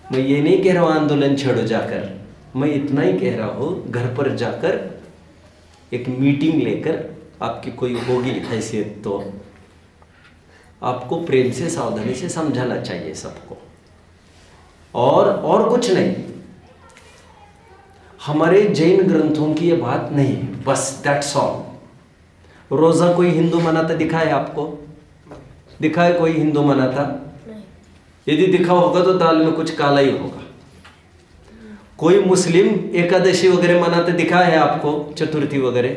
मैं ये नहीं कह रहा हूं आंदोलन छेड़ो जाकर, मैं इतना ही कह रहा हूं घर पर जाकर एक मीटिंग लेकर, आपकी कोई होगी हैसियत तो आपको प्रेम से सावधानी से समझाना चाहिए सबको, और कुछ नहीं। हमारे जैन ग्रंथों की ये बात नहीं, बस दैट्स ऑल। रोजा कोई हिंदू मनाता दिखा है आपको? दिखा है कोई हिंदू मनाता? यदि दिखा होगा तो दाल में कुछ काला ही होगा। कोई मुस्लिम एकादशी वगैरह मनाते दिखा है आपको? चतुर्थी वगैरह?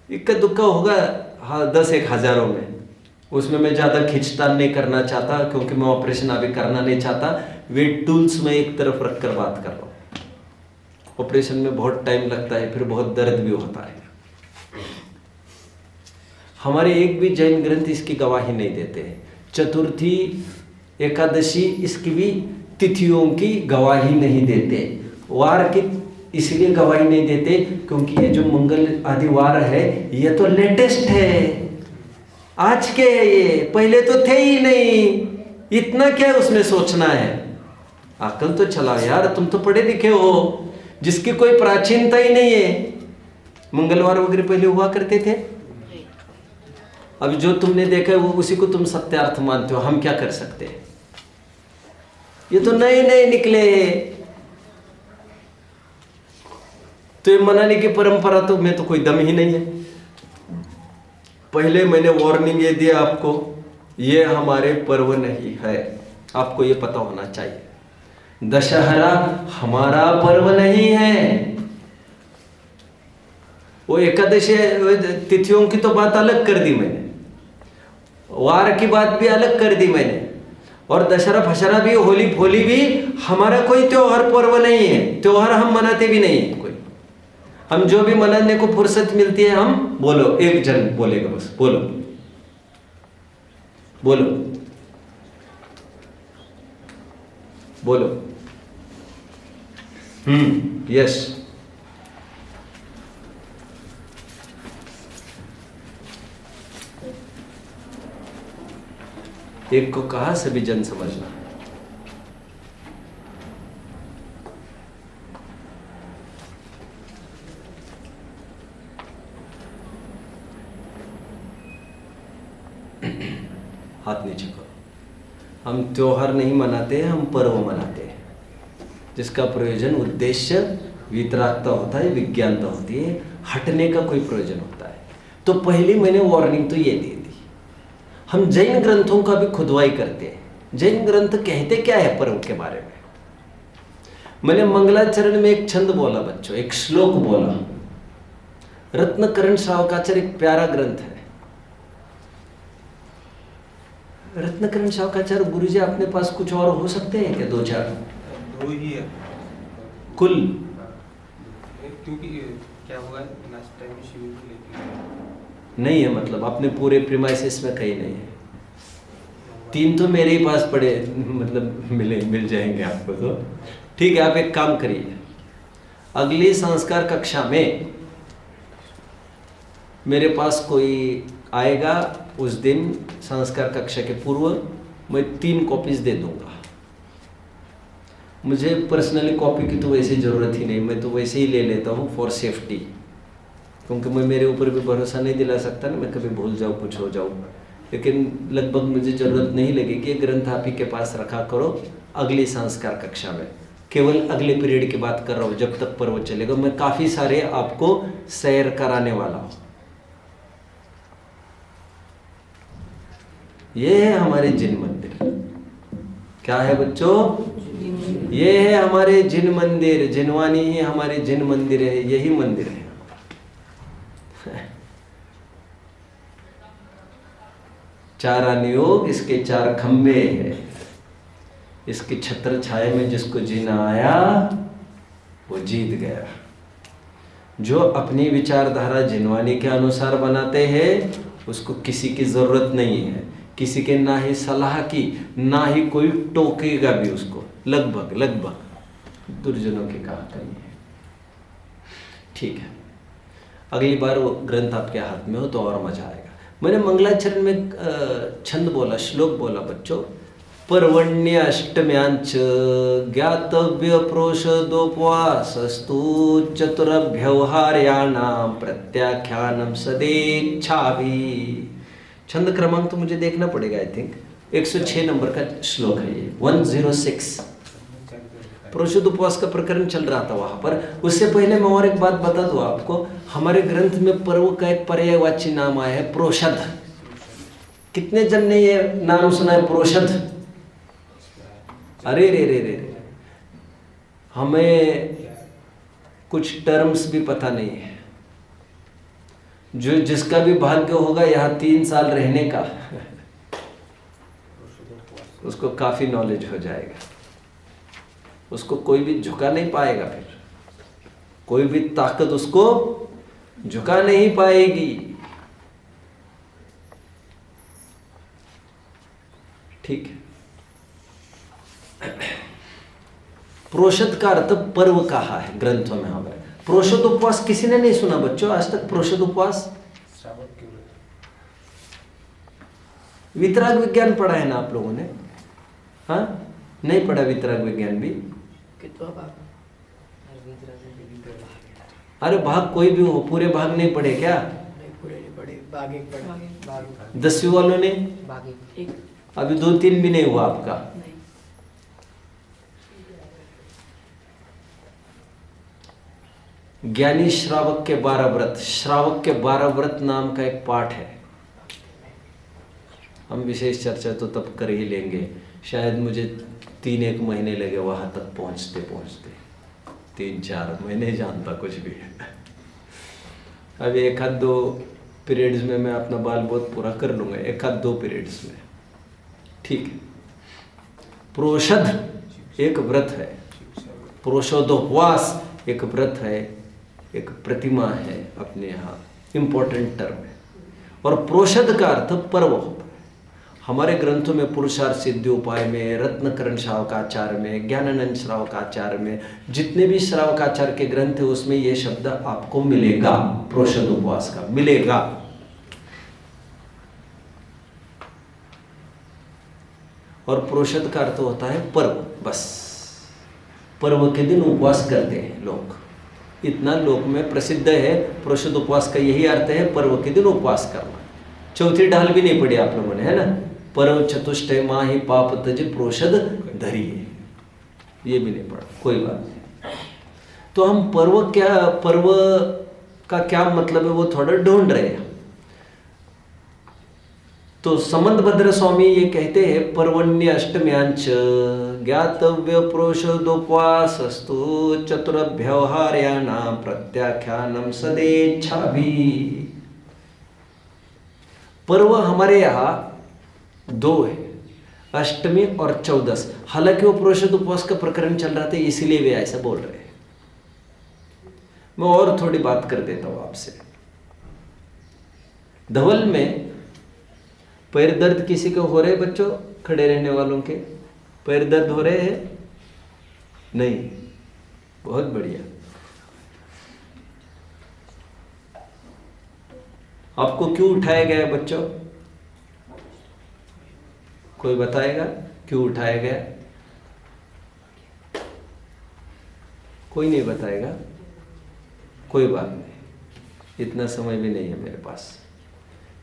इक्का दुक्का होगा, हाँ 10-1 हजारों में। उसमें मैं ज़्यादा खींचतान नहीं करना चाहता, क्योंकि मैं ऑपरेशन अभी करना नहीं चाहता। वेट टूल्स में एक तरफ रख कर बात कर रहा हूँ। ऑपरेशन में बहुत टाइम लगता है, फिर बहुत दर्द भी होता है। हमारे एक भी जैन ग्रंथ इसकी गवाही नहीं देते। चतुर्थी एकादशी इसकी भी तिथियों की गवाही नहीं देते। वार की इसलिए गवाही नहीं देते क्योंकि ये जो मंगल आदि वार है ये तो लेटेस्ट है, आज के है, ये पहले तो थे ही नहीं। इतना क्या उसमें सोचना है? अकल तो चलाओ यार, तुम तो पढ़े लिखे हो, जिसकी कोई प्राचीनता ही नहीं है। मंगलवार वगैरह पहले हुआ करते थे, अब जो तुमने देखा है वो उसी को तुम सत्यार्थ मानते हो। हम क्या कर सकते हैं? ये तो नए नए निकले। तो ये मनाने की परंपरा तो में तो कोई दम ही नहीं है। पहले मैंने वार्निंग ये दिया आपको, ये हमारे पर्व नहीं है, आपको ये पता होना चाहिए। दशहरा हमारा पर्व नहीं है। वो एकादशी तिथियों की तो बात अलग कर दी मैंने, वार की बात भी अलग कर दी मैंने, और दशहरा फशरा भी, होली फोली भी हमारा कोई त्योहार पर्व नहीं है। त्योहार हम मनाते भी नहीं है कोई। हम जो भी मनाने को फुर्सत मिलती है हम, बोलो एक जन बोलेगा बस, बोलो बोलो बोलो। यस, एक को कहा सभी जन समझना। हाथ नीचे करो। हम त्योहार नहीं मनाते हैं, हम पर्व मनाते हैं, जिसका प्रयोजन उद्देश्य वितरागता होता है, विज्ञानता होती है, हटने का कोई प्रयोजन होता है। तो पहले मैंने वार्निंग तो ये दी थी। हम जैन ग्रंथों का भी खुदवाई करते हैं। जैन ग्रंथ कहते क्या है पर्व के बारे में? मैंने मंगलाचरण में एक छंद बोला बच्चों, एक श्लोक बोला। रत्नकरण श्रावकाचार्य एक प्यारा ग्रंथ है। रत्नकरण श्रावकाचार्य गुरुजी अपने पास कुछ और हो सकते हैं क्या? 2-4 दो ही है कुल, क्योंकि क्या हुआ लास्ट टाइम शिविर को लेके नहीं है, मतलब अपने पूरे प्रीमाइसेस में कहीं नहीं है। 3 तो मेरे ही पास पड़े, मतलब मिल जाएंगे आपको तो ठीक है, आप एक काम करिए, अगली संस्कार कक्षा में मेरे पास कोई आएगा, उस दिन संस्कार कक्षा के पूर्व मैं 3 कॉपीज दे दूंगा। मुझे पर्सनली कॉपी की तो वैसे ज़रूरत ही नहीं, मैं तो वैसे ही ले लेता हूँ फॉर सेफ्टी, क्योंकि मैं मेरे ऊपर भी भरोसा नहीं दिला सकता ना, मैं कभी भूल जाऊँ, कुछ हो जाऊँ। लेकिन लगभग मुझे ज़रूरत नहीं लगेगी। ग्रंथ आप ही के पास रखा करो अगली संस्कार कक्षा में। केवल अगले पीरियड की बात कर रहा हूँ, जब तक पर्व चलेगा। मैं काफ़ी सारे आपको सैर कराने वाला हूँ। ये है हमारे जिन मंदिर। क्या है बच्चों? ये है हमारे जिन मंदिर। जिनवानी ही हमारे जिन मंदिर है, यही मंदिर है। चार अनुयोग, इसके 4 खंबे हैं। इसकी छत्र छाया में जिसको जीना आया वो जीत गया। जो अपनी विचारधारा जिनवानी के अनुसार बनाते हैं उसको किसी की जरूरत नहीं है, किसी के ना ही सलाह की, ना ही कोई टोकेगा भी उसको। लगभग दुर्जनों की कहानी है। ठीक है, अगली बार वो ग्रंथ आपके हाथ में हो तो और मजा आएगा। मैंने मंगलाचरण में छंद बोला, श्लोक बोला बच्चों। पर्वण्य अष्टम्यांच ज्ञातव्य प्रोषदोपवासस्तु चतुरभ्यवहार्याणाम प्रत्याख्यानम सदेच्छाभि। छंद क्रमांक तो मुझे देखना पड़ेगा, आई थिंक 106 नंबर का श्लोक है ये, 106। प्रोषद उपवास का प्रकरण चल रहा था वहां पर। उससे पहले मैं और एक बात बता दूं आपको, हमारे ग्रंथ में पर्व का एक पर्यायवाची नाम आया है, प्रोषद। कितने जन ने ये नाम सुना है, प्रोषद? अरे रे रे रे, हमें कुछ टर्म्स भी पता नहीं है। जो जिसका भी भाग्य होगा यहाँ 3 साल रहने का, उसको काफी नॉलेज हो जाएगा। उसको कोई भी झुका नहीं पाएगा, फिर कोई भी ताकत उसको झुका नहीं पाएगी। ठीक है। प्रोषद का अर्थ पर्व कहा है ग्रंथों में हमारे। प्रोषद उपवास किसी ने नहीं सुना बच्चों आज तक? प्रोषद उपवास वितराग विज्ञान पढ़ा है ना आप लोगों ने? हाँ, नहीं पढ़ा वितराग विज्ञान भी? अरे भाग कोई भी हो, पूरे भाग नहीं पढ़े क्या? नहीं, पूरे नहीं पढ़े, भाग एक पढ़े। 10वीं वालों ने? भाग एक। अभी 2-3 भी नहीं हुआ आपका? नहीं। ज्ञानी श्रावक के 12 व्रत, श्रावक के 12 व्रत नाम का एक पाठ है। हम विशेष चर्चा तो तब कर ही लेंगे। शायद मुझे 3-1 महीने लगे वहां तक पहुंचते 3-4 महीने, जानता कुछ भी। अभी 1-2 पीरियड्स में मैं अपना बाल बहुत पूरा कर लूंगा, 1-2 पीरियड्स में। ठीक है। प्रोषद एक व्रत है, प्रोषदोपवास एक व्रत है, एक प्रतिमा है अपने यहाँ, इंपॉर्टेंट टर्म है। और प्रोषद का अर्थ पर्व होता है। हमारे ग्रंथों में पुरुषार्थ सिद्धि उपाय में, रत्नकरण श्रावकाचार्य में, ज्ञानानंद श्रावकाचार्य में, जितने भी श्रावकाचार्य के ग्रंथ है उसमें ये शब्द आपको मिलेगा, प्रोषद उपवास का मिलेगा। और प्रोषद का अर्थ होता है पर्व। बस पर्व के दिन उपवास करते हैं लोग, इतना लोक में प्रसिद्ध है। प्रोषद उपवास का यही अर्थ है, पर्व के दिन उपवास करना। चौथी ढाल भी नहीं पढ़ी आप लोगों ने, है ना? पर्व चतुष्टय माहि पाप तज प्रोषद धरिए, ये भी नहीं पढ़ा, कोई बात नहीं। तो हम पर्व का क्या मतलब है वो थोड़ा ढूंढ रहे हैं। तो समंतभद्र स्वामी ये कहते हैं, पर्वण्य अष्टम्यांच ज्ञातव्य प्रोषदोपवासस्तु चतुरभ्यवहार्याणाम प्रत्याख्यानम सदेच्छाभि। पर्व हमारे यहाँ 2 है, अष्टमी और 14। हालांकि वो प्रोषद उपवास का प्रकरण चल रहा था इसीलिए वे ऐसा बोल रहे हैं। मैं और थोड़ी बात कर देता हूं आपसे। धवल में पैर दर्द किसी को हो रहे बच्चों? खड़े रहने वालों के पैर दर्द हो रहे हैं? नहीं, बहुत बढ़िया। आपको क्यों उठाया गया है बच्चों? कोई बताएगा क्यों उठाया गया? कोई नहीं बताएगा? कोई बात नहीं, इतना समय भी नहीं है मेरे पास।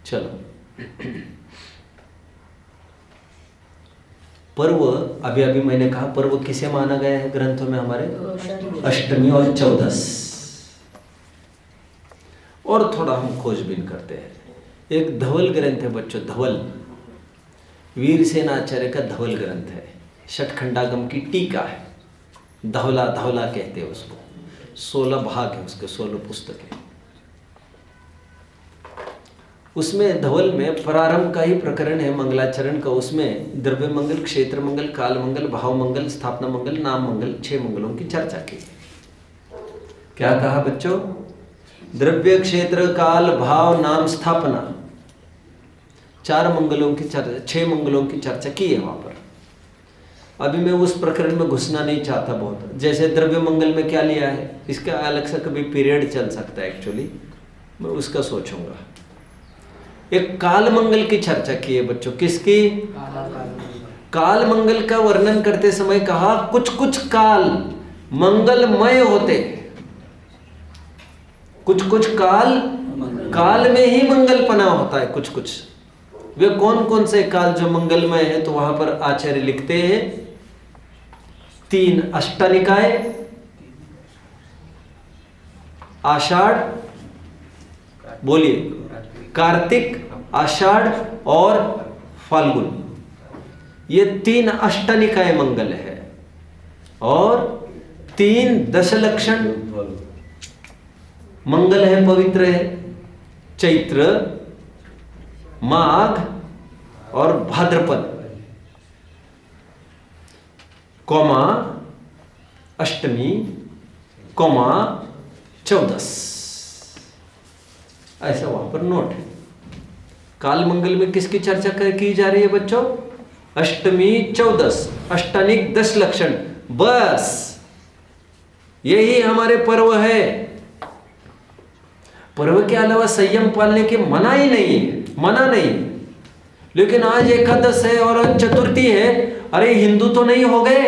चलो, पर्व, अभी अभी मैंने कहा पर्व किसे माना गया है ग्रंथों में हमारे? अष्टमी और चौदस। और थोड़ा हम खोजबीन करते हैं। एक धवल ग्रंथ है बच्चों, धवल, वीरसेन आचार्य का धवल ग्रंथ है, षटखंडागम की टीका है। धवला, धवला कहते हैं उसको। 16 भाग है उसके, 16 पुस्तकें। उसमें धवल में प्रारंभ का ही प्रकरण है मंगलाचरण का। उसमें द्रव्य मंगल, क्षेत्र मंगल, काल मंगल, भाव मंगल, स्थापना मंगल, नाम मंगल, 6 मंगलों की चर्चा की। क्या कहा बच्चों? द्रव्य, क्षेत्र, काल, भाव, नाम, स्थापना, 4 मंगलों की चर्चा, 6 मंगलों की चर्चा की है वहां पर। अभी मैं उस प्रकरण में घुसना नहीं चाहता बहुत। जैसे द्रव्य मंगल में क्या लिया है, इसका अलग से कभी पीरियड चल सकता है, एक्चुअली मैं उसका सोचूंगा। एक काल मंगल की चर्चा की है बच्चों। किसकी? काल मंगल का वर्णन करते समय कहा कुछ कुछ काल मंगलमय होते, कुछ कुछ काल काल में ही मंगलपना होता है। कुछ कुछ वे कौन कौन से काल जो मंगलमय है? तो वहां पर आचार्य लिखते हैं 3 अष्टनिकाय, आषाढ़, बोलिए, कार्तिक, आषाढ़ और फाल्गुन। ये 3 अष्टनिकाय मंगल है। और 3 दशलक्षण मंगल है, पवित्र है, चैत्र, माघ और भाद्रपद, कौमा अष्टमी, कौमा चौदस, ऐसा वहां पर नोट है। काल मंगल में किसकी चर्चा की जा रही है बच्चों? अष्टमी, चौदस, अष्टानिक, 10 लक्षण, बस यही हमारे पर्व है। पर्व के अलावा संयम पालने की मना ही नहीं है, मना नहीं। लेकिन आज एकादश है और आज चतुर्थी है, अरे हिंदू तो नहीं हो गए।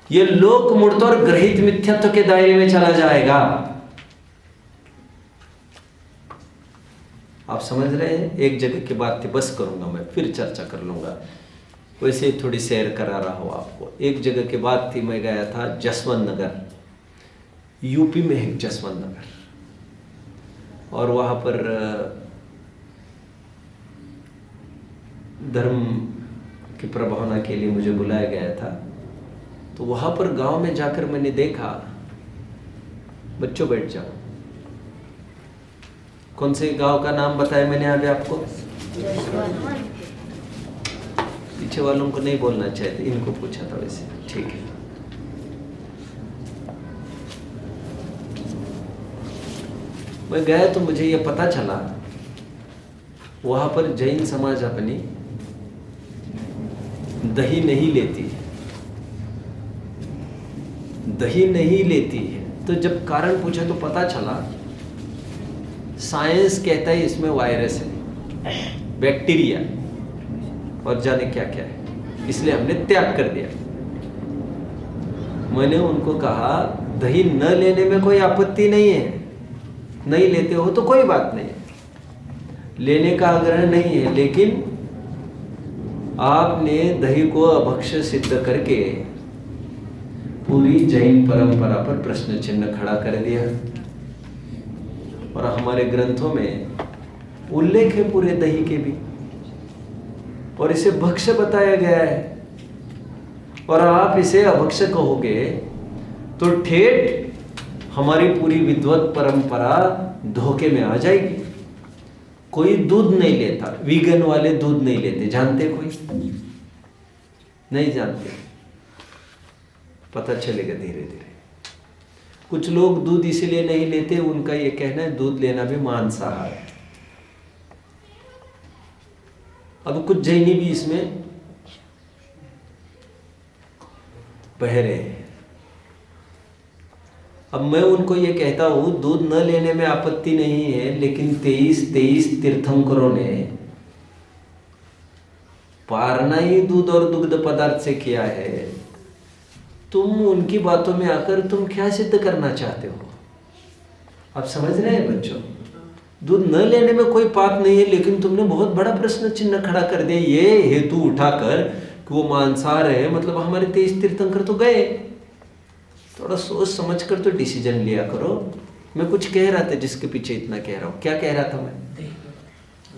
ये लोक मूर्त और ग्रहित मिथ्यात्व के दायरे में चला जाएगा। आप समझ रहे हैं? एक जगह की बात थी, बस करूंगा मैं, फिर चर्चा कर लूंगा। वैसे ही थोड़ी सैर करा रहा हूं आपको। एक जगह की बात थी, मैं गया था जसवंत नगर, यूपी में है जसवंत नगर, और वहां पर धर्म की प्रभावना के लिए मुझे बुलाया गया था। तो वहां पर गांव में जाकर मैंने देखा, बच्चों बैठ जाओ, कौन से गांव का नाम बताया मैंने अभी आपको? पीछे वालों को नहीं बोलना चाहिए था, इनको पूछा था वैसे, ठीक है। मैं गया तो मुझे ये पता चला वहां पर जैन समाज अपनी दही नहीं लेती है, दही नहीं लेती है। तो जब कारण पूछा तो पता चला साइंस कहता है इसमें वायरस है, बैक्टीरिया और जाने क्या क्या है, इसलिए हमने त्याग कर दिया। मैंने उनको कहा दही न लेने में कोई आपत्ति नहीं है, नहीं लेते हो तो कोई बात नहीं, लेने का आग्रह नहीं है, लेकिन आपने दही को अभक्ष्य सिद्ध करके पूरी जैन परंपरा पर प्रश्न चिन्ह खड़ा कर दिया। और हमारे ग्रंथों में उल्लेख है पूरे दही के भी, और इसे भक्ष्य बताया गया है। और आप इसे अभक्ष्य कहोगे तो ठेठ हमारी पूरी विद्वत परंपरा धोखे में आ जाएगी। कोई दूध नहीं लेता, वीगन वाले दूध नहीं लेते, जानते कोई? नहीं जानते, पता चलेगा धीरे धीरे। कुछ लोग दूध इसलिए नहीं लेते, उनका ये कहना है दूध लेना भी मांसाहार है। अब कुछ जैनी भी इसमें बहरे हैं, अब मैं उनको ये कहता हूँ दूध न लेने में आपत्ति नहीं है, लेकिन 23 तीर्थंकरों ने पारना ही दूध और दुग्ध पदार्थ से किया है। तुम उनकी बातों में आकर तुम क्या सिद्ध करना चाहते हो? आप समझ रहे हैं बच्चों? दूध न लेने में कोई पाप नहीं है, लेकिन तुमने बहुत बड़ा प्रश्न चिन्ह खड़ा कर दिया ये हेतु उठाकर कि वो मांसाहार है, मतलब हमारे 23 तीर्थंकर तो गए। थोड़ा सोच समझ कर तो डिसीजन लिया करो। मैं कुछ कह रहा था जिसके पीछे इतना कह रहा हूँ। क्या कह रहा था मैं?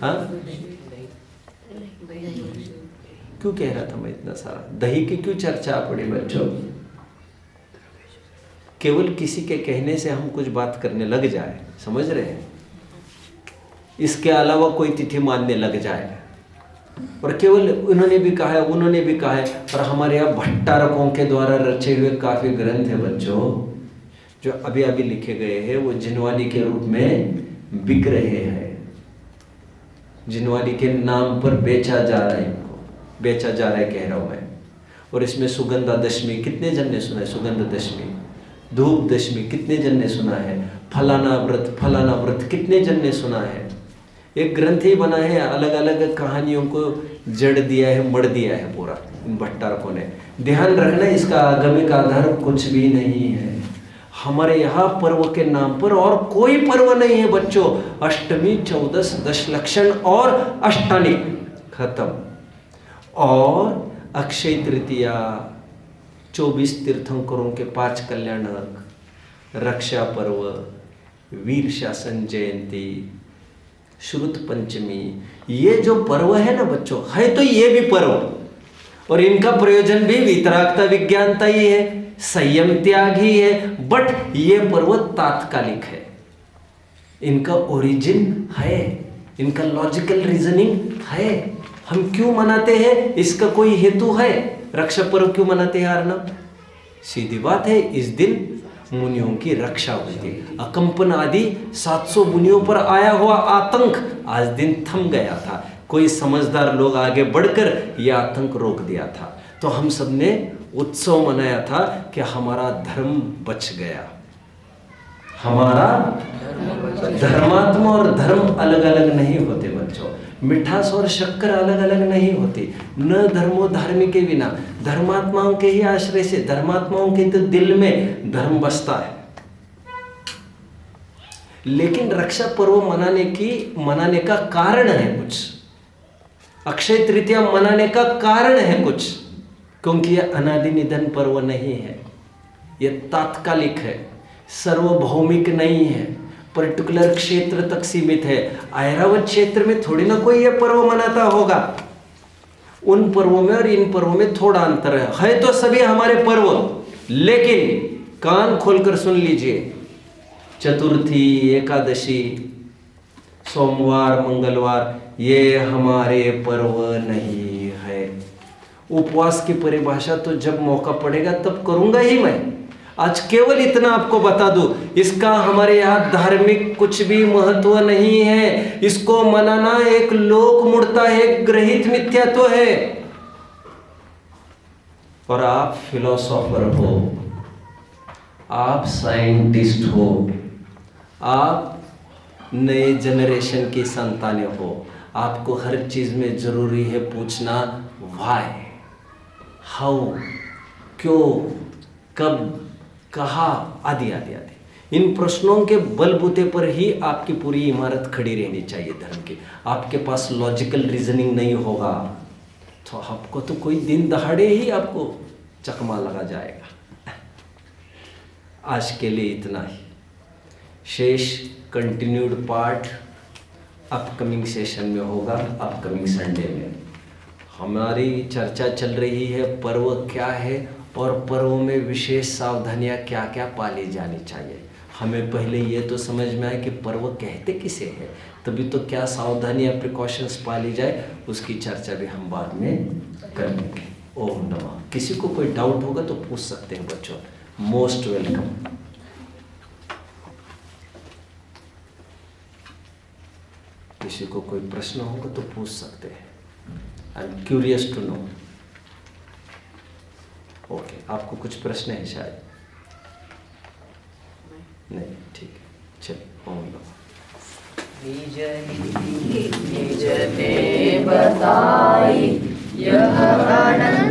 हाँ, क्यों कह रहा था मैं इतना सारा? दही की क्यों चर्चा पड़ी बच्चों? केवल किसी के कहने से हम कुछ बात करने लग जाए, समझ रहे हैं? इसके अलावा कोई तिथि मानने लग जाए, और केवल उन्होंने भी कहा है, उन्होंने भी कहा है। और हमारे यहाँ भट्टारकों के द्वारा रचे हुए काफ़ी ग्रंथ है बच्चों, जो अभी अभी लिखे गए हैं, वो जिनवानी के रूप में बिक रहे हैं। जिनवानी के नाम पर बेचा जा रहा है, इनको बेचा जा रहा है कह रहा हूँ मैं। और इसमें सुगंधा दशमी कितने जन ने सुना है? सुगंध दशमी, धूप दशमी कितने जन ने सुना है? फलाना व्रत कितने जन ने सुना है? एक ग्रंथ ही बना है, अलग अलग कहानियों को जड़ दिया है, मड़ दिया है पूरा इन भट्टारकों ने। ध्यान रखना, इसका आगमिक आधार कुछ भी नहीं है। हमारे यहाँ पर्व के नाम पर और कोई पर्व नहीं है बच्चों। अष्टमी, चौदस, दशलक्षण और अष्टानिक खत्म। और अक्षय तृतीया, 24 तीर्थंकरों के 5 कल्याणक, रक्षा पर्व, वीर शासन जयंती, श्रुत पंचमी, ये जो पर्व है ना बच्चों, है तो ये भी पर्व, और इनका प्रयोजन भी वितरागता विज्ञानता ही है, संयम त्याग ही है। बट ये पर्व तात्कालिक है, इनका ओरिजिन है, इनका लॉजिकल रीजनिंग है। हम क्यों मनाते हैं, इसका कोई हेतु है? रक्षा पर्व क्यों मनाते हैं अर्णव? सीधी बात है, इस दिन मुनियों की रक्षा हुई थी। अकंपन आदि 700 मुनियों पर आया हुआ आतंक आज दिन थम गया था। कोई समझदार लोग आगे बढ़कर यह आतंक रोक दिया था। तो हम सब ने उत्सव मनाया था कि हमारा धर्म बच गया। हमारा धर्मात्मा और धर्म अलग अलग नहीं होते बच्चों, मिठास और शक्कर अलग अलग नहीं होती। न धर्मो धार्मिक के बिना, धर्मात्माओं के ही आश्रय से, धर्मात्माओं के तो दिल में धर्म बसता है। लेकिन रक्षा पर्व मनाने का कारण है कुछ, अक्षय तृतीया मनाने का कारण है कुछ, क्योंकि यह अनादि निधन पर्व नहीं है, यह तात्कालिक है, सार्वभौमिक नहीं है, पर्टिकुलर क्षेत्र तक सीमित है। ऐरावत क्षेत्र में थोड़ी ना कोई यह पर्व मनाता होगा। उन पर्वों में और इन पर्वों में थोड़ा अंतर है तो सभी हमारे पर्व, लेकिन कान खोलकर सुन लीजिए, चतुर्थी, एकादशी, सोमवार, मंगलवार, ये हमारे पर्व नहीं है। उपवास की परिभाषा तो जब मौका पड़ेगा तब करूंगा ही मैं। आज केवल इतना आपको बता दूं, इसका हमारे यहाँ धार्मिक कुछ भी महत्व नहीं है। इसको मनाना एक लोक मूर्ता है, ग्रहित मिथ्यात्व है। और आप फिलोसोफर हो, आप साइंटिस्ट हो, आप नए जनरेशन की संतानें हो, आपको हर चीज में जरूरी है पूछना व्हाई, हाउ, क्यों, कब, कहा, आदि आदि आदि। इन प्रश्नों के बलबूते पर ही आपकी पूरी इमारत खड़ी रहनी चाहिए धर्म की। आपके पास लॉजिकल रीजनिंग नहीं होगा तो आपको तो कोई दिन दहाड़े ही आपको चकमा लगा जाएगा। आज के लिए इतना ही। शेष कंटिन्यूड पार्ट अपकमिंग सेशन में होगा, अपकमिंग संडे में। हमारी चर्चा चल रही है पर्व क्या है और पर्वों में विशेष सावधानियां क्या क्या पाली जानी चाहिए। हमें पहले ये तो समझ में आए कि पर्व कहते किसे हैं, तभी तो क्या सावधानियां, प्रिकॉशंस पाली जाए, उसकी चर्चा भी हम बाद में करेंगे। ओम नमः। किसी को कोई डाउट होगा तो पूछ सकते हैं बच्चों, मोस्ट वेलकम। किसी को कोई प्रश्न होगा तो पूछ सकते हैं। I am curious to know. Okay, आपको कुछ प्रश्न है शायद? नहीं ठीक है, चलिए ओम नमः। निज नीति निज ने बताई, यह आनंद